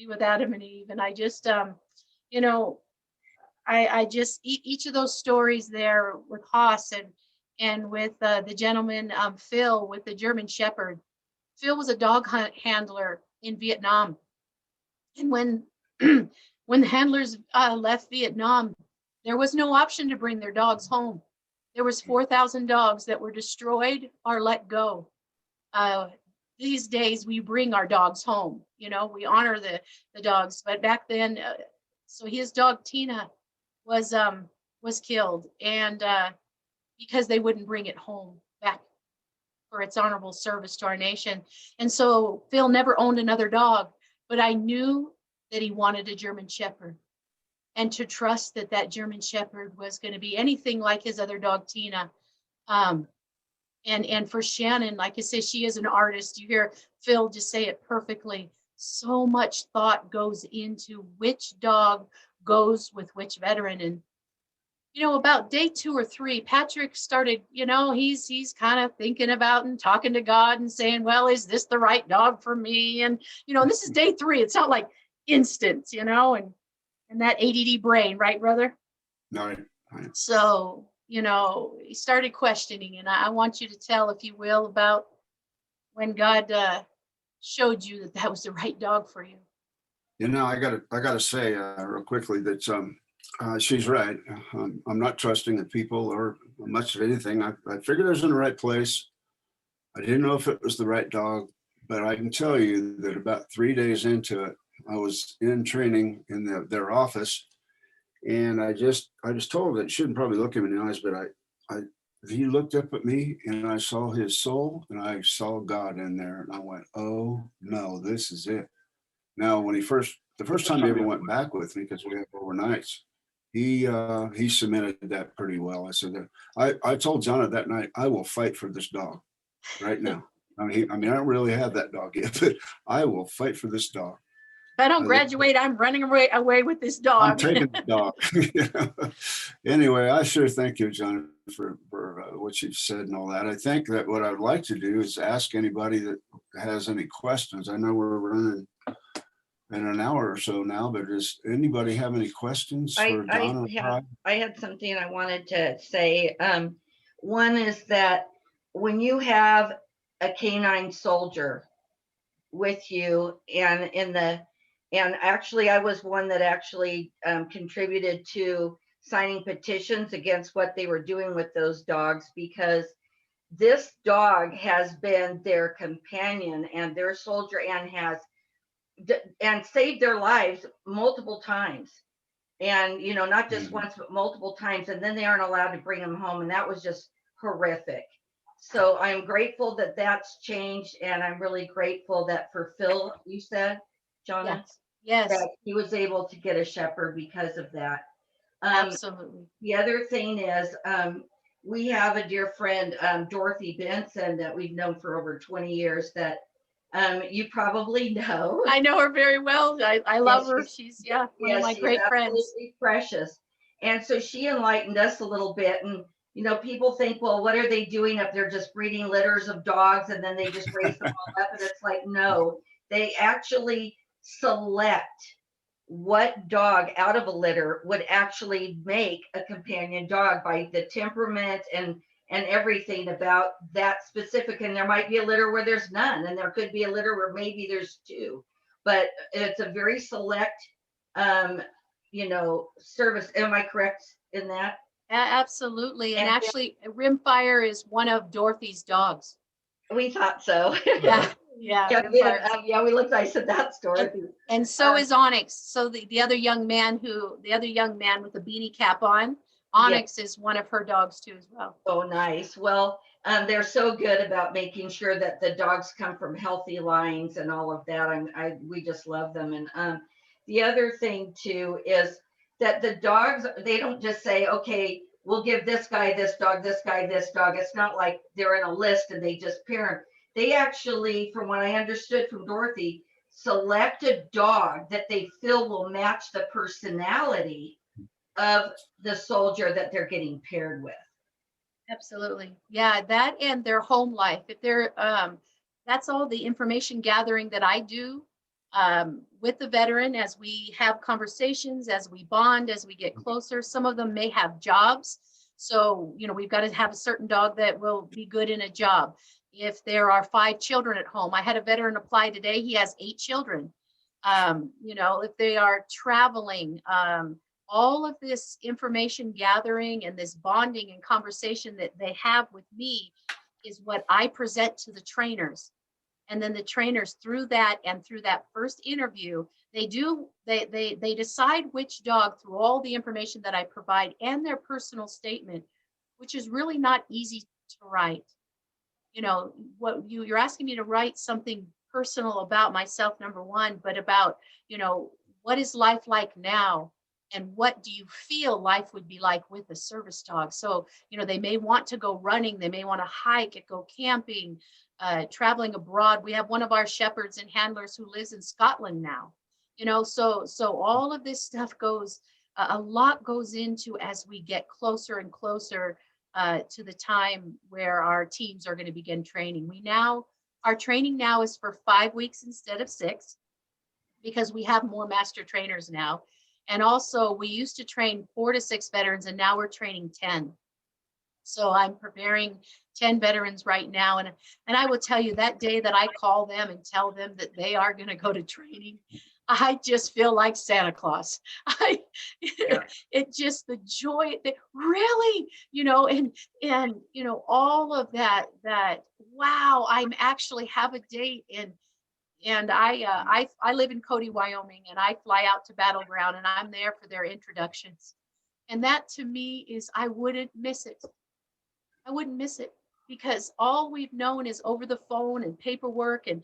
with Adam and Eve. And I just, you know, I just, each of those stories there with Haas and with the gentleman, Phil, with the German Shepherd. Phil was a dog handler in Vietnam. And when the handlers left Vietnam, there was no option to bring their dogs home. There was 4,000 dogs that were destroyed or let go. These days, we bring our dogs home. You know, we honor the dogs. But back then, so his dog Tina was killed, and because they wouldn't bring it home back for its honorable service to our nation. And so Phil never owned another dog, but I knew that he wanted a German Shepherd, and to trust that German Shepherd was going to be anything like his other dog, Tina. And for Shannon, like I said, she is an artist. You hear Phil just say it perfectly. So much thought goes into which dog goes with which veteran. And, you know, about day 2 or 3, Patrick started, you know, he's kind of thinking about and talking to God and saying, well, is this the right dog for me? And, you know, and this is day 3. It's not like instant, you know, and that ADD brain, right, brother? Right. So, you know, he started questioning, and I want you to tell, if you will, about when God showed you that was the right dog for you. You know, I gotta say real quickly that she's right. I'm not trusting the people or much of anything. I figured I was in the right place. I didn't know if it was the right dog, but I can tell you that about 3 days into it, I was in training in their office, and I just told her that she shouldn't probably look him in the eyes, but he looked up at me, and I saw his soul, and I saw God in there, and I went, oh no, this is it. Now, when the first time he ever went back with me, because we have overnights, he cemented that pretty well. I said that I told Jonna that night, I will fight for this dog right now. I mean, I don't really have that dog yet, but I will fight for this dog. If I don't graduate, I'm running away with this dog. I'm taking the dog. You know? Anyway, I sure thank you, John, for what you've said and all that. I think that what I'd like to do is ask anybody that has any questions. I know we're running in an hour or so now, but does anybody have any questions for John or Todd? I had something I wanted to say. One is that when you have a canine soldier with you and actually I was one that actually contributed to signing petitions against what they were doing with those dogs, because this dog has been their companion and their soldier and saved their lives multiple times. And, you know, not just once, but multiple times. And then they aren't allowed to bring them home. And that was just horrific. So I'm grateful that that's changed. And I'm really grateful that for Phil, you said, Jonna, yes, that he was able to get a shepherd because of that. Absolutely. The other thing is, we have a dear friend, Dorothy Benson, that we've known for over 20 years that you probably know. I know her very well. I love her. She's one of my great friends. Absolutely precious. And so she enlightened us a little bit. And, you know, people think, well, what are they doing up there? Just breeding litters of dogs and then they just raise them all up. And it's like, no, they actually select what dog out of a litter would actually make a companion dog by the temperament and everything about that specific. And there might be a litter where there's none, and there could be a litter where maybe there's two, but it's a very select, you know, service. Am I correct in that? Absolutely. And actually, Rimfire is one of Dorothy's dogs. We thought so. Yeah, we looked. I said that's Dorothy. And so is Onyx. So the other young man with the beanie cap on, Onyx is one of her dogs too as well. Oh, nice. Well, they're so good about making sure that the dogs come from healthy lines and all of that. We just love them. And the other thing too is that the dogs, they don't just say, okay, we'll give this guy this dog, this guy this dog. It's not like they're in a list and they just parent. They actually, from what I understood from Dorothy, select a dog that they feel will match the personality of the soldier that they're getting paired with. Absolutely. Yeah, that and their home life. If they're, that's all the information gathering that I do with the veteran as we have conversations, as we bond, as we get closer. Some of them may have jobs. So, you know, we've got to have a certain dog that will be good in a job. If there are 5 children at home, I had a veteran apply today, he has 8 children. You know, if they are traveling, all of this information gathering and this bonding and conversation that they have with me is what I present to the trainers. And then the trainers through that and through that first interview, they decide which dog through all the information that I provide and their personal statement, which is really not easy to write. You know, what you're asking me to write something personal about myself, number one, but about, you know, what is life like now? And what do you feel life would be like with a service dog? So, you know, they may want to go running, they may want to hike, go camping, traveling abroad. We have one of our shepherds and handlers who lives in Scotland now, you know, so all of this stuff goes, a lot goes into as we get closer and closer to the time where our teams are going to begin training. Our training now is for 5 weeks instead of 6, because we have more master trainers now. And also we used to train 4 to 6 veterans, and now we're training 10. So I'm preparing 10 veterans right now. And I will tell you, that day that I call them and tell them that they are going to go to training, I just feel like Santa Claus. It just, the joy that really, you know, and, you know, all of that, wow, I'm actually have a date. And I live in Cody, Wyoming, and I fly out to Battleground, and I'm there for their introductions. And that to me is, I wouldn't miss it. I wouldn't miss it, because all we've known is over the phone and paperwork and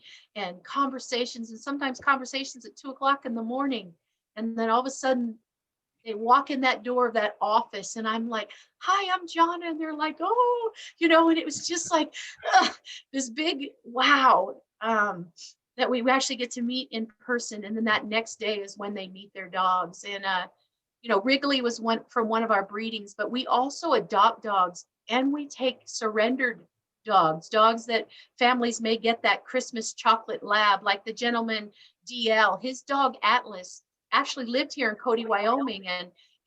conversations, and sometimes conversations at 2 o'clock in the morning. And then all of a sudden they walk in that door of that office and I'm like, hi, I'm Jonna. And they're like, oh, you know, and it was just like this big wow. That we actually get to meet in person. And then that next day is when they meet their dogs. And, you know, Wrigley was one from one of our breedings, but we also adopt dogs, and we take surrendered dogs that families may get, that Christmas chocolate lab, like the gentleman DL. His dog Atlas actually lived here in Cody, Wyoming,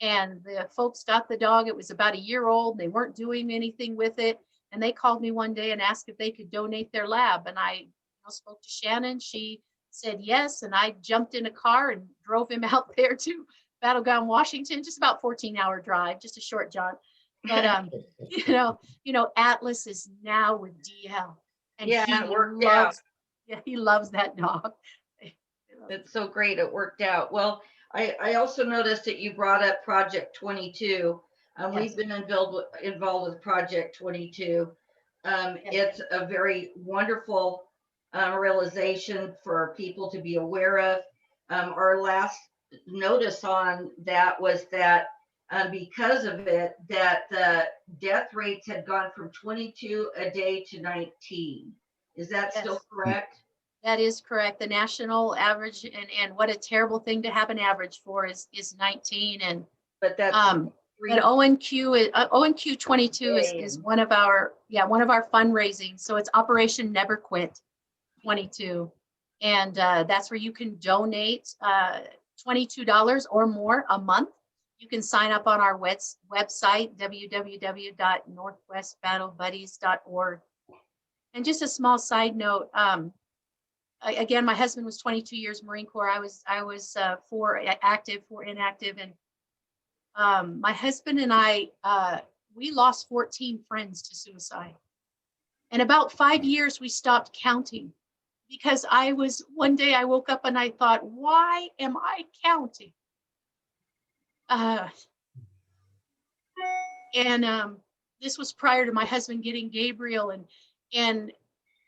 and the folks got the dog. It was about a year old. They weren't doing anything with it. And they called me one day and asked if they could donate their lab. And I spoke to Shannon. She said yes. And I jumped in a car and drove him out there to Battleground, Washington, just about 14-hour drive, just a short jaunt. But, Atlas is now with DL. And it worked out. Yeah, he loves that dog. It's so great. It worked out. Well, I also noticed that you brought up Project 22. Yes. We've been involved with Project 22. It's a very wonderful realization for people to be aware of. Our last notice on that was that because of it, that the death rates had gone from 22 a day to 19. Is that still correct? That is correct. The national average, and what a terrible thing to have an average for is 19. And but that's but ONQ 22 is one of our fundraising. So it's Operation Never Quit 22, and that's where you can donate $22 or more a month. You can sign up on our website, www.northwestbattlebuddies.org. And just a small side note, again, my husband was 22 years Marine Corps. I was 4 active, 4 inactive, and my husband and I, we lost 14 friends to suicide. In about 5 years, we stopped counting because one day I woke up and I thought, why am I counting? This was prior to my husband getting Gabriel, and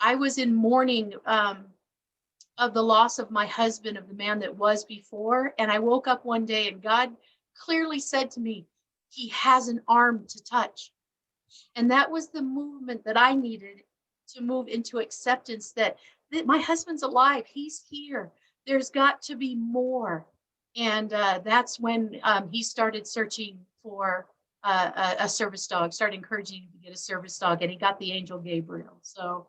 I was in mourning of the loss of my husband, of the man that was before. And I woke up one day and God clearly said to me, he has an arm to touch. And that was the movement that I needed to move into acceptance that my husband's alive. He's here. There's got to be more. And that's when he started searching for a service dog, started encouraging him to get a service dog, and he got the Angel Gabriel. So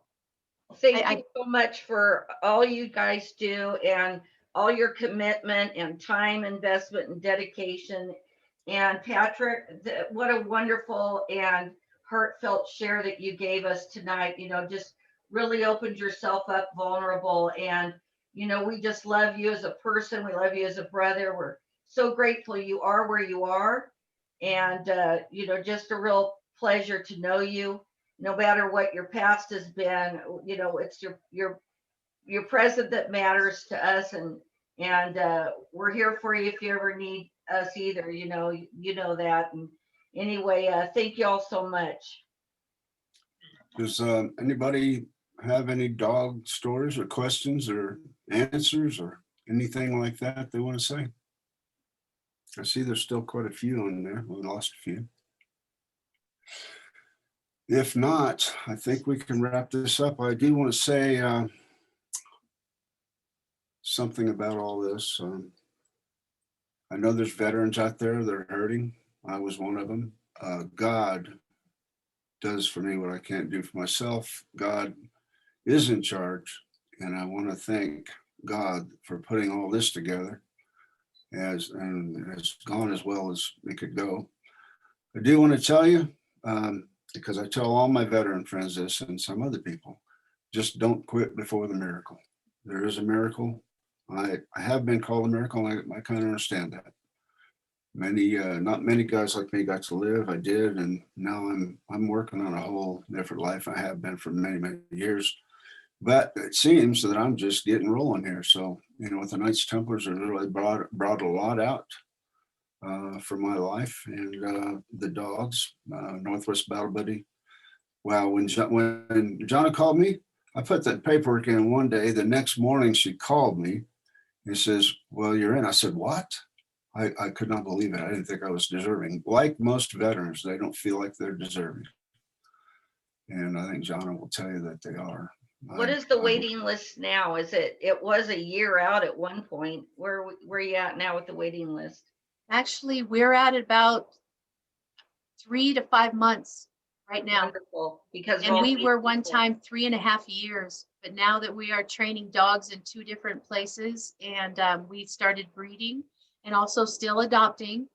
thank you so much for all you guys do and all your commitment and time investment and dedication. And Patrick, what a wonderful and heartfelt share that you gave us tonight. Just really opened yourself up vulnerable. And, we just love you as a person. We love you as a brother. We're so grateful you are where you are. And, just a real pleasure to know you. No matter what your past has been, it's your present that matters to us, and we're here for you if you ever need us either. You know that. And anyway, thank you all so much. Does anybody have any dog stories or questions or answers or anything like that they want to say? I see there's still quite a few in there. We lost a few. If not, I think we can wrap this up. I do want to say something about all this. I know there's veterans out there that are hurting. I was one of them. God does for me what I can't do for myself. God is in charge, and I want to thank God for putting all this together, and it's gone as well as it could go. I do want to tell you, because I tell all my veteran friends this and some other people, just don't quit before the miracle. There is a miracle. I have been called a miracle, and I kind of understand that. Not many guys like me got to live. I did, and now I'm working on a whole different life. I have been for many, many years. But it seems that I'm just getting rolling here. So, with the Knights Templars, it really brought a lot out for my life, and the dogs, Northwest Battle Buddy. Wow, when Jonna called me, I put that paperwork in one day. The next morning she called me and says, well, you're in. I said, what? I could not believe it. I didn't think I was deserving. Like most veterans, they don't feel like they're deserving. And I think Jonna will tell you that they are. What is the waiting list now? It was a year out at one point. Where are you at now with the waiting list? Actually, we're at about 3 to 5 months right now. Wonderful. And we were one time 3.5 years. But now that we are training dogs in 2 different places, and we started breeding and also still adopting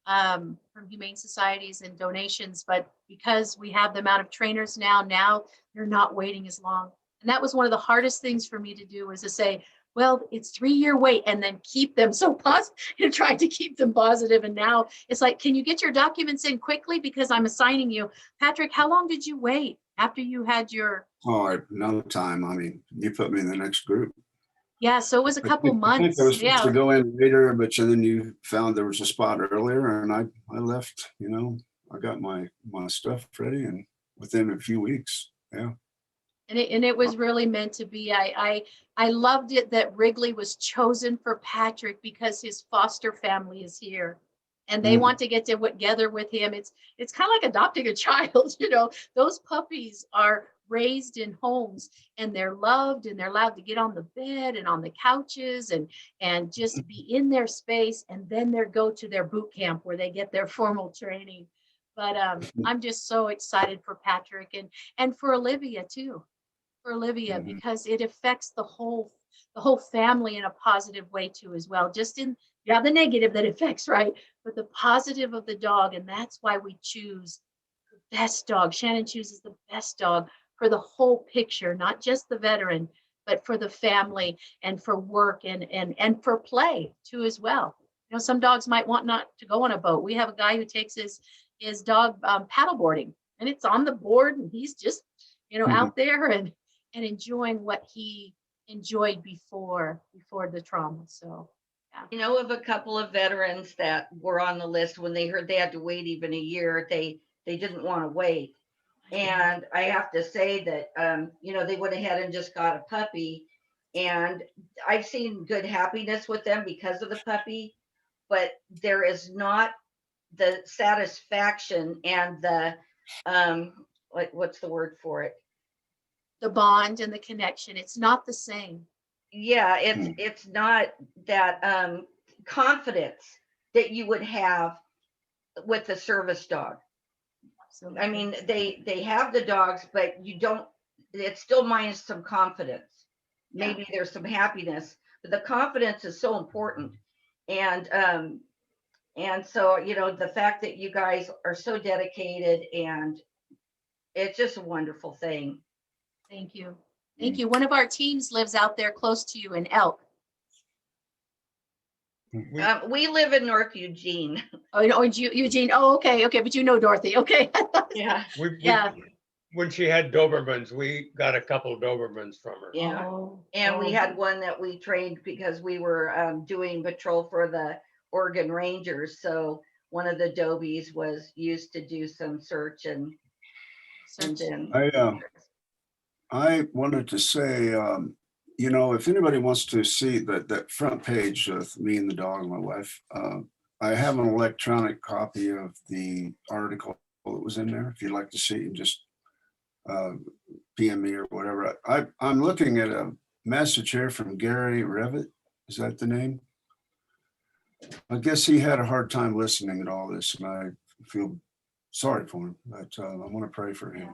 from humane societies and donations. But because we have the amount of trainers now they're not waiting as long. And that was one of the hardest things for me to do, was to say, well, it's 3-year wait, and then keep them so positive and try to keep them positive. And now it's like, can you get your documents in quickly? Because I'm assigning you. Patrick, how long did you wait after you had your? Oh, no time. I mean, you put me in the next group. Yeah, so it was a couple I think months. I was supposed Yeah. to go in later, but then you found there was a spot earlier, and I left. You know, I got my stuff ready, and within a few weeks, yeah. And it was really meant to be. I loved it that Wrigley was chosen for Patrick because his foster family is here, and they want to get together with him. It's kind of like adopting a child, you know. Those puppies are raised in homes, and they're loved, and they're allowed to get on the bed and on the couches and just be in their space, and then they go to their boot camp where they get their formal training. But I'm just so excited for Patrick and for Olivia too. For Olivia, because it affects the whole family in a positive way too as well. Just in, you have the negative that affects, right? But the positive of the dog, and that's why we choose the best dog. Shannon chooses the best dog for the whole picture, not just the veteran, but for the family and for work and for play too as well. You know, some dogs might want not to go on a boat. We have a guy who takes his dog paddleboarding, and it's on the board, and he's just, you know, out there and enjoying what he enjoyed before the trauma. So, yeah. You know of a couple of veterans that were on the list when they heard they had to wait even a year, they didn't want to wait. And I have to say that, you know, they went ahead and just got a puppy, and I've seen good happiness with them because of the puppy, but there is not the satisfaction and the, what's the word for it? The bond and the connection. It's not the same. Yeah, it's not that confidence that you would have with a service dog. Absolutely. I mean, they have the dogs, but you don't, it still minus some confidence. Maybe there's some happiness, but the confidence is so important. And so, you know, the fact that you guys are so dedicated, and it's just a wonderful thing. Thank you. Thank you. One of our teams lives out there close to you in Elk. We live in North Eugene. Oh, Eugene. Oh, okay. Okay. But you know Dorothy. Okay. Yeah. Yeah. When she had Dobermans, we got a couple of Dobermans from her. Yeah. Oh, And we had one that we trained because we were doing patrol for the Oregon Rangers. So one of the Dobies was used to do some search and then. I wanted to say, you know, if anybody wants to see that front page of me and the dog and my wife, I have an electronic copy of the article that was in there. If you'd like to see it, just PM me or whatever. I'm looking at a message here from Gary Revitt. Is that the name? I guess he had a hard time listening at all this, and I feel sorry for him, but I want to pray for him.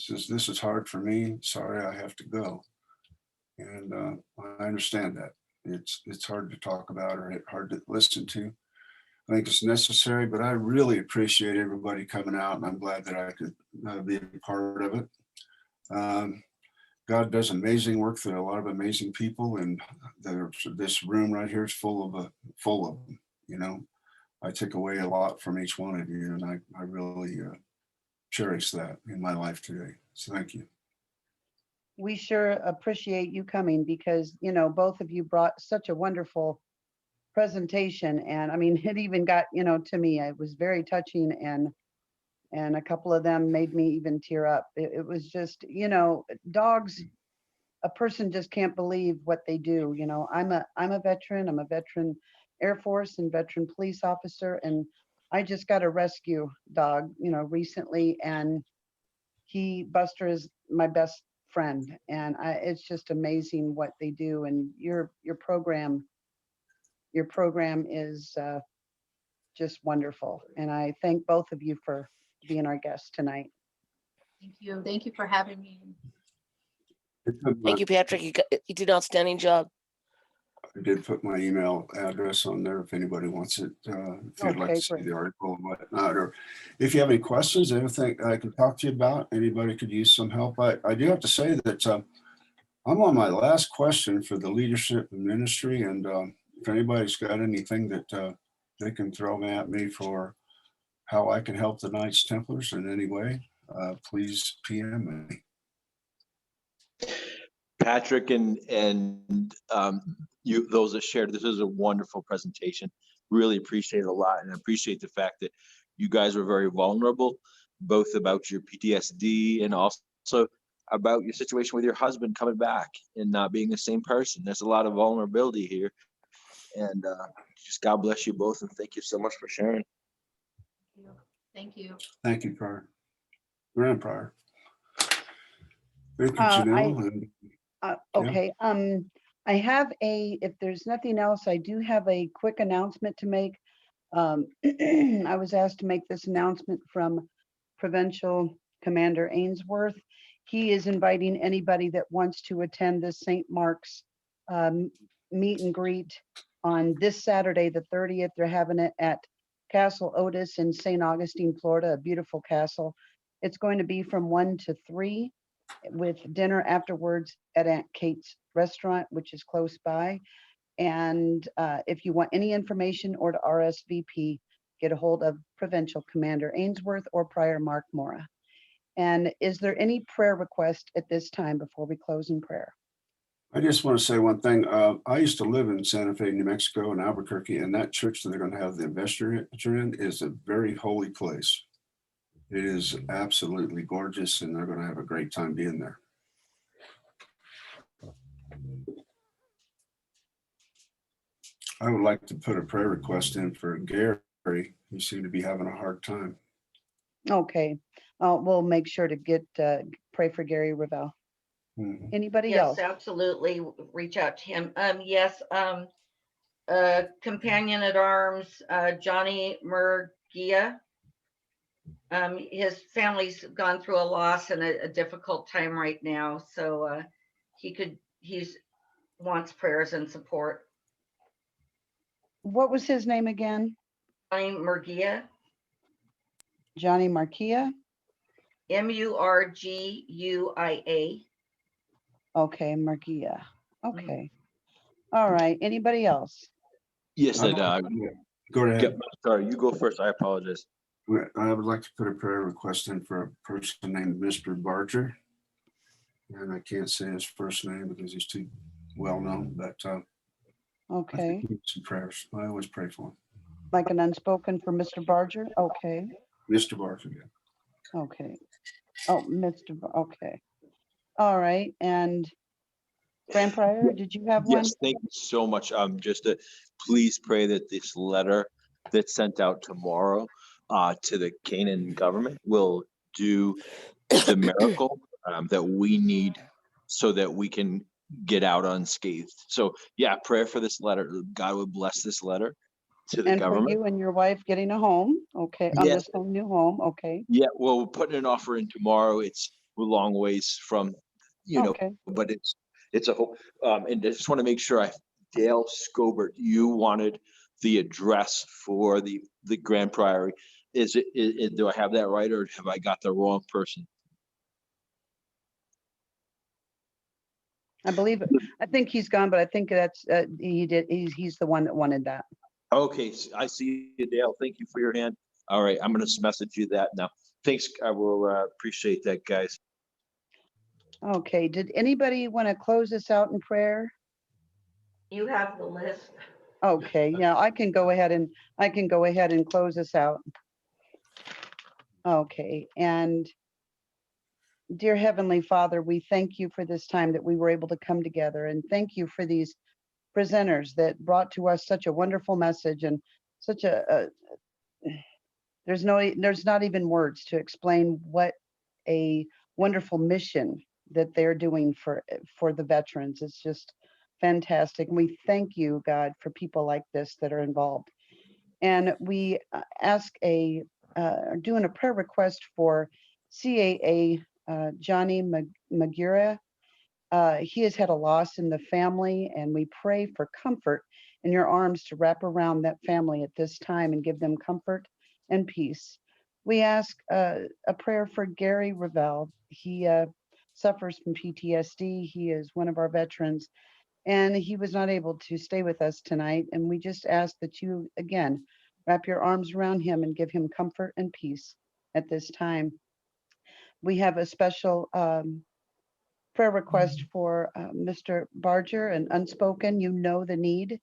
This is hard for me. Sorry, I have to go. And I understand that. It's hard to talk about or hard to listen to. I think it's necessary, but I really appreciate everybody coming out, and I'm glad that I could be a part of it. God does amazing work through a lot of amazing people, and this room right here is full of them. You know, I took away a lot from each one of you, and I really cherish that in my life today. So thank you. We sure appreciate you coming, because, you know, both of you brought such a wonderful presentation. And I mean, it even got, you know, to me, it was very touching, and a couple of them made me even tear up. It was just, you know, dogs, a person just can't believe what they do. You know, I'm a veteran. I'm a veteran Air Force and veteran police officer, and I just got a rescue dog, you know, recently, and Buster is my best friend, and it's just amazing what they do. And your program is just wonderful, and I thank both of you for being our guests tonight. Thank you. Thank you for having me. Thank you, Patrick. You did an outstanding job. I did put my email address on there if anybody wants it, if you'd like Okay, to see great. the article and whatnot, or if you have any questions, anything I can talk to you about, anybody could use some help. I do have to say that I'm on my last question for the leadership and ministry, and if anybody's got anything that they can throw at me for how I can help the Knights Templars in any way, please PM me. Patrick and you, those that shared, this is a wonderful presentation. Really appreciate it a lot, and I appreciate the fact that you guys were very vulnerable, both about your PTSD and also about your situation with your husband coming back and not being the same person. There's a lot of vulnerability here, and just God bless you both, and thank you so much for sharing. Thank you. Thank you, Prior. Grand Prior. Thank you, I- Janelle. And Okay, I have if there's nothing else, I do have a quick announcement to make. I was asked to make this announcement from Provincial Commander Ainsworth. He is inviting anybody that wants to attend the St. Mark's meet and greet on this Saturday, the 30th. They're having it at Castle Otis in St. Augustine, Florida, a beautiful castle. It's going to be from 1 to 3 with dinner afterwards at Aunt Kate's restaurant, which is close by. And if you want any information or to RSVP, get a hold of Provincial Commander Ainsworth or Prior Mark Mora. And is there any prayer request at this time before we close in prayer? I just want to say one thing. I used to live in Santa Fe, New Mexico, in Albuquerque, and that church that they're going to have the investiture in is a very holy place. It is absolutely gorgeous, and they're going to have a great time being there. I would like to put a prayer request in for Gary. He seemed to be having a hard time. Okay, we'll make sure to get pray for Gary Revelle. Mhm. Anybody Yes, else? absolutely. Reach out to him. Yes, companion at arms, Johnny Murgia. His family's gone through a loss and a difficult time right now. So he's wants prayers and support. What was his name again? Johnny Murgia. Johnny Marquia? Murguia. Okay, Marquia. Okay. All right. Anybody else? Yes, Go ahead. Sorry, you go first. I apologize. I would like to put a prayer request in for a person named Mr. Barger. And I can't say his first name because he's too well known, but I Okay. think he needs some prayers. I always pray for him. Like an unspoken for Mr. Barger? Okay. Mr. Barger, yeah. Okay. Oh, okay. All right. And Grand Prior, did you have one? Yes, thank you so much. Just to please pray that this letter that's sent out tomorrow to the Canaan government will do the miracle that we need so that we can get out unscathed. So yeah, prayer for this letter. God would bless this letter to the And for government. you and your wife getting a home. Okay. On Yes. this home, new home. Okay. Yeah, well, we're putting an offer in tomorrow. It's a long ways from, Okay. but it's a hope. And I just want to make sure Dale Scobert, you wanted the address for the Grand Prairie. Do I have that right, or have I got the wrong person? I believe it. I think he's gone, but I think that's he did. He's the one that wanted that. Okay, I see you, Dale. Thank you for your hand. All right, I'm going to message you that now. Thanks. I will appreciate that, guys. Okay. Did anybody want to close this out in prayer? You have the list. Okay. Yeah, I can go ahead and close this out. Okay. And dear Heavenly Father, we thank you for this time that we were able to come together, and thank you for these presenters that brought to us such a wonderful message and such there's not even words to explain what a wonderful mission that they're doing for the veterans. It's just fantastic. And we thank you, God, for people like this that are involved. And we are doing a prayer request for CAA Johnny Magura. He has had a loss in the family, and we pray for comfort in your arms to wrap around that family at this time and give them comfort and peace. We ask a prayer for Gary Ravel. He suffers from PTSD. He is one of our veterans, and he was not able to stay with us tonight. And we just ask that you, again, wrap your arms around him and give him comfort and peace at this time. We have a special prayer request for Mr. Barger, and unspoken, you know the need.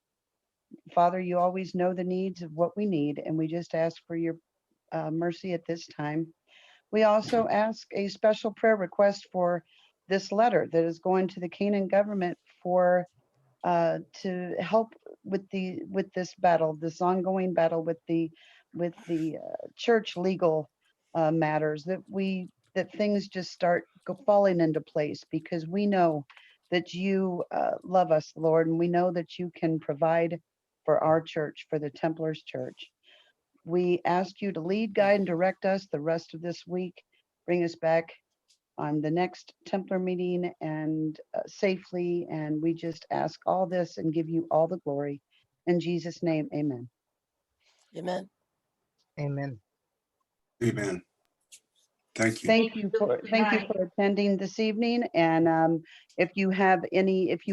Father, you always know the needs of what we need, and we just ask for your mercy at this time. We also ask a special prayer request for this letter that is going to the Canaan government for to help with this battle, this ongoing battle with the church legal matters, that things just start falling into place, because we know that you love us, Lord, and we know that you can provide for our church, for the Templars Church. We ask you to lead, guide, and direct us the rest of this week. Bring us back on the next Templar meeting and safely. And we just ask all this and give you all the glory. In Jesus' name, amen. Amen. Amen. Amen. Thank you. Thank you for attending this evening. And if you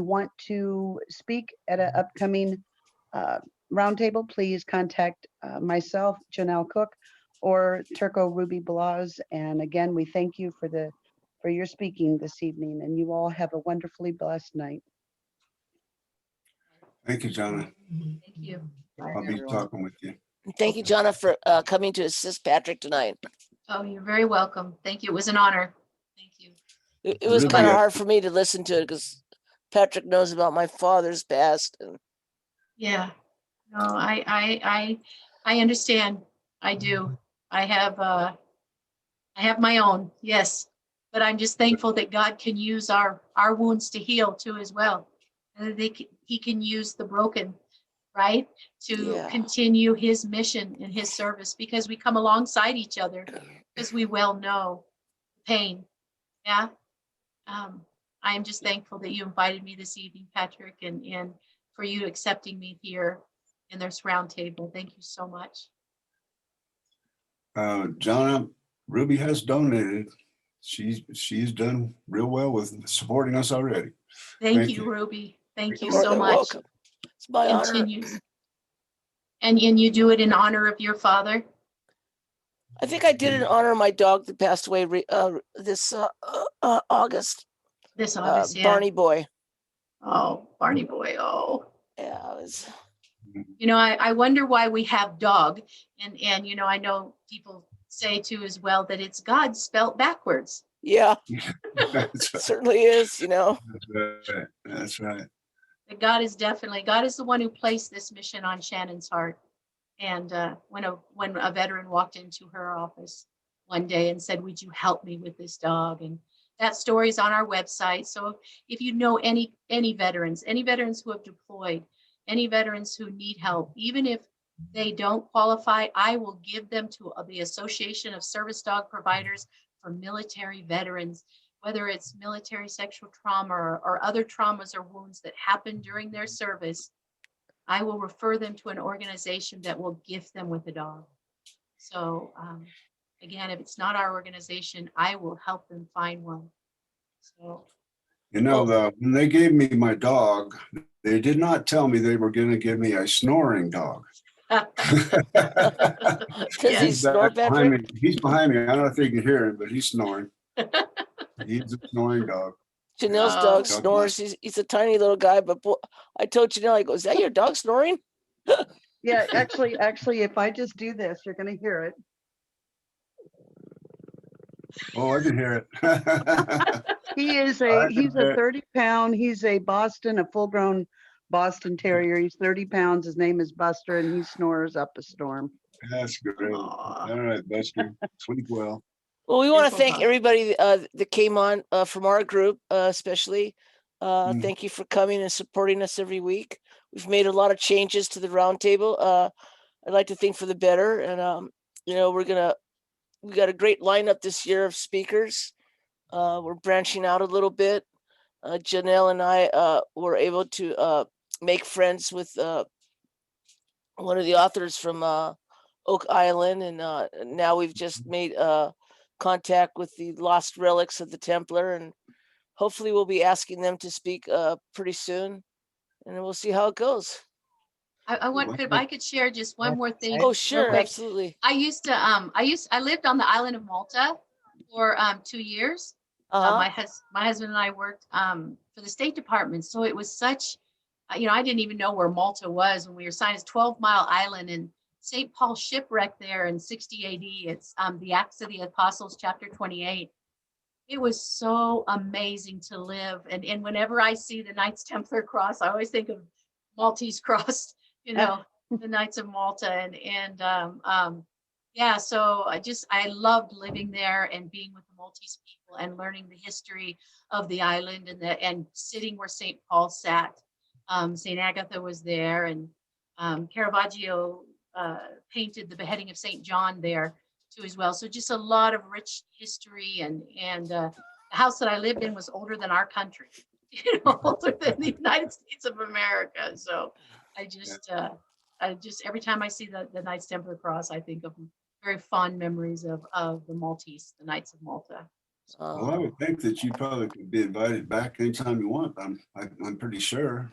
want to speak at an upcoming roundtable, please contact myself, Janelle Cook, or Turco Ruby Blaz. And again, we thank you for your speaking this evening, and you all have a wonderfully blessed night. Thank you, Jonna. Thank you. I'll be talking with you. Thank you, Jonna, for coming to assist Patrick tonight. Oh, you're very welcome. Thank you. It was an honor. Thank you. It was kind of hard for me to listen to it because Patrick knows about my father's past. And Yeah. No, I understand. I do. I have my own, yes. But I'm just thankful that God can use our wounds to heal too as well. And that he can use the broken, right, to continue his mission and his service, because we come alongside each other, because we well know pain. Yeah. I am just thankful that you invited me this evening, Patrick, and for you accepting me here in this roundtable. Thank you so much. Jonna, Ruby has donated. She's done real well with supporting us already. Thank you, Ruby. Thank you so much. Welcome. It's my honor. And you do it in honor of your father? I think I did it in honor of my dog that passed away this August. This August, yeah. Barney Boy. Oh, Barney Boy. Oh. Yeah, it was. You know, I wonder why we have dog. And you know, I know people say too as well that it's God spelt backwards. Yeah, it certainly is, you know. That's right. But God is the one who placed this mission on Shannon's heart. And when a veteran walked into her office one day and said, "Would you help me with this dog?" And that story is on our website. So if you know any veterans who have deployed, any veterans who need help, even if they don't qualify, I will give them to the Association of Service Dog Providers for Military Veterans, whether it's military sexual trauma or other traumas or wounds that happen during their service. I will refer them to an organization that will gift them with a dog. So again, if it's not our organization, I will help them find one. So, you know, when they gave me my dog, they did not tell me they were going to give me a snoring dog. He's behind me. He's behind me. I don't know if you can hear him, but he's snoring. He's a snoring dog. Janelle's dog snores. He's a tiny little guy, but I told Janelle, I go, "Is that your dog snoring?" Yeah, actually, if I just do this, you're going to hear it. Oh, I can hear it. He's a 30-pound. He's a full-grown Boston Terrier. He's 30 pounds. His name is Buster, and he snores up a storm. That's great. All right, Buster. Sleep well. Well, we want to thank everybody that came on from our group, especially. Thank you for coming and supporting us every week. We've made a lot of changes to the roundtable. I'd like to think for the better, and you know, we got a great lineup this year of speakers. We're branching out a little bit. Janelle and I were able to make friends with one of the authors from Oak Island, and now we've just made contact with the Lost Relics of the Templar, and hopefully we'll be asking them to speak pretty soon, and then we'll see how it goes. If I could share just one more thing. Oh, real sure, quick. absolutely. I lived on the island of Malta for 2 years. My husband and I worked for the State Department, so it was such, I didn't even know where Malta was when we were signed. It's 12-mile island, and St. Paul shipwrecked there in 60 AD. It's the Acts of the Apostles, chapter 28. It was so amazing to live, and whenever I see the Knights Templar cross, I always think of Maltese cross. The Knights of Malta, and yeah, so I loved living there and being with the Maltese people and learning the history of the island and sitting where St. Paul sat. St. Agatha was there, and Caravaggio painted the beheading of St. John there too as well. So just a lot of rich history, and the house that I lived in was older than our country, older than the United States of America. So I just every time I see the Knights Templar cross, I think of very fond memories of the Maltese, the Knights of Malta. Well, I would think that you probably could be invited back anytime you want. I'm pretty sure.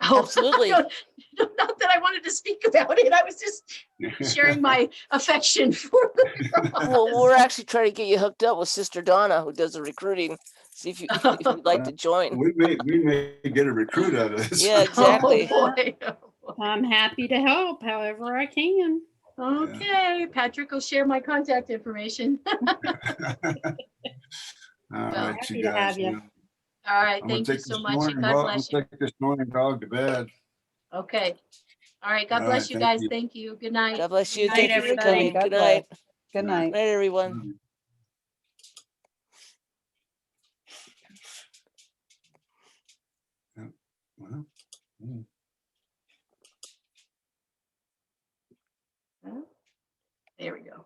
Oh, absolutely. Not that I wanted to speak about it. I was just sharing my affection for the cross. Well, we're actually trying to get you hooked up with Sister Donna, who does the recruiting. See if you'd like to join. We may get a recruit out of this. Yeah, exactly. Oh, boy. I'm happy to help however I can. Okay, Patrick will share my contact information. All Well, right, happy you to guys. have you. yeah. All right, I'm gonna thank you take so this much. morning And God dog- bless I'm you. gonna take this morning dog to bed. Okay. All right, God All bless right, you thank guys. you. Thank you. Good night. God bless you. Good Thank night, you for everybody. coming. God Good night. bless. Good night. Night, everyone. Well, There we go.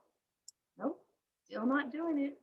Nope, still not doing it.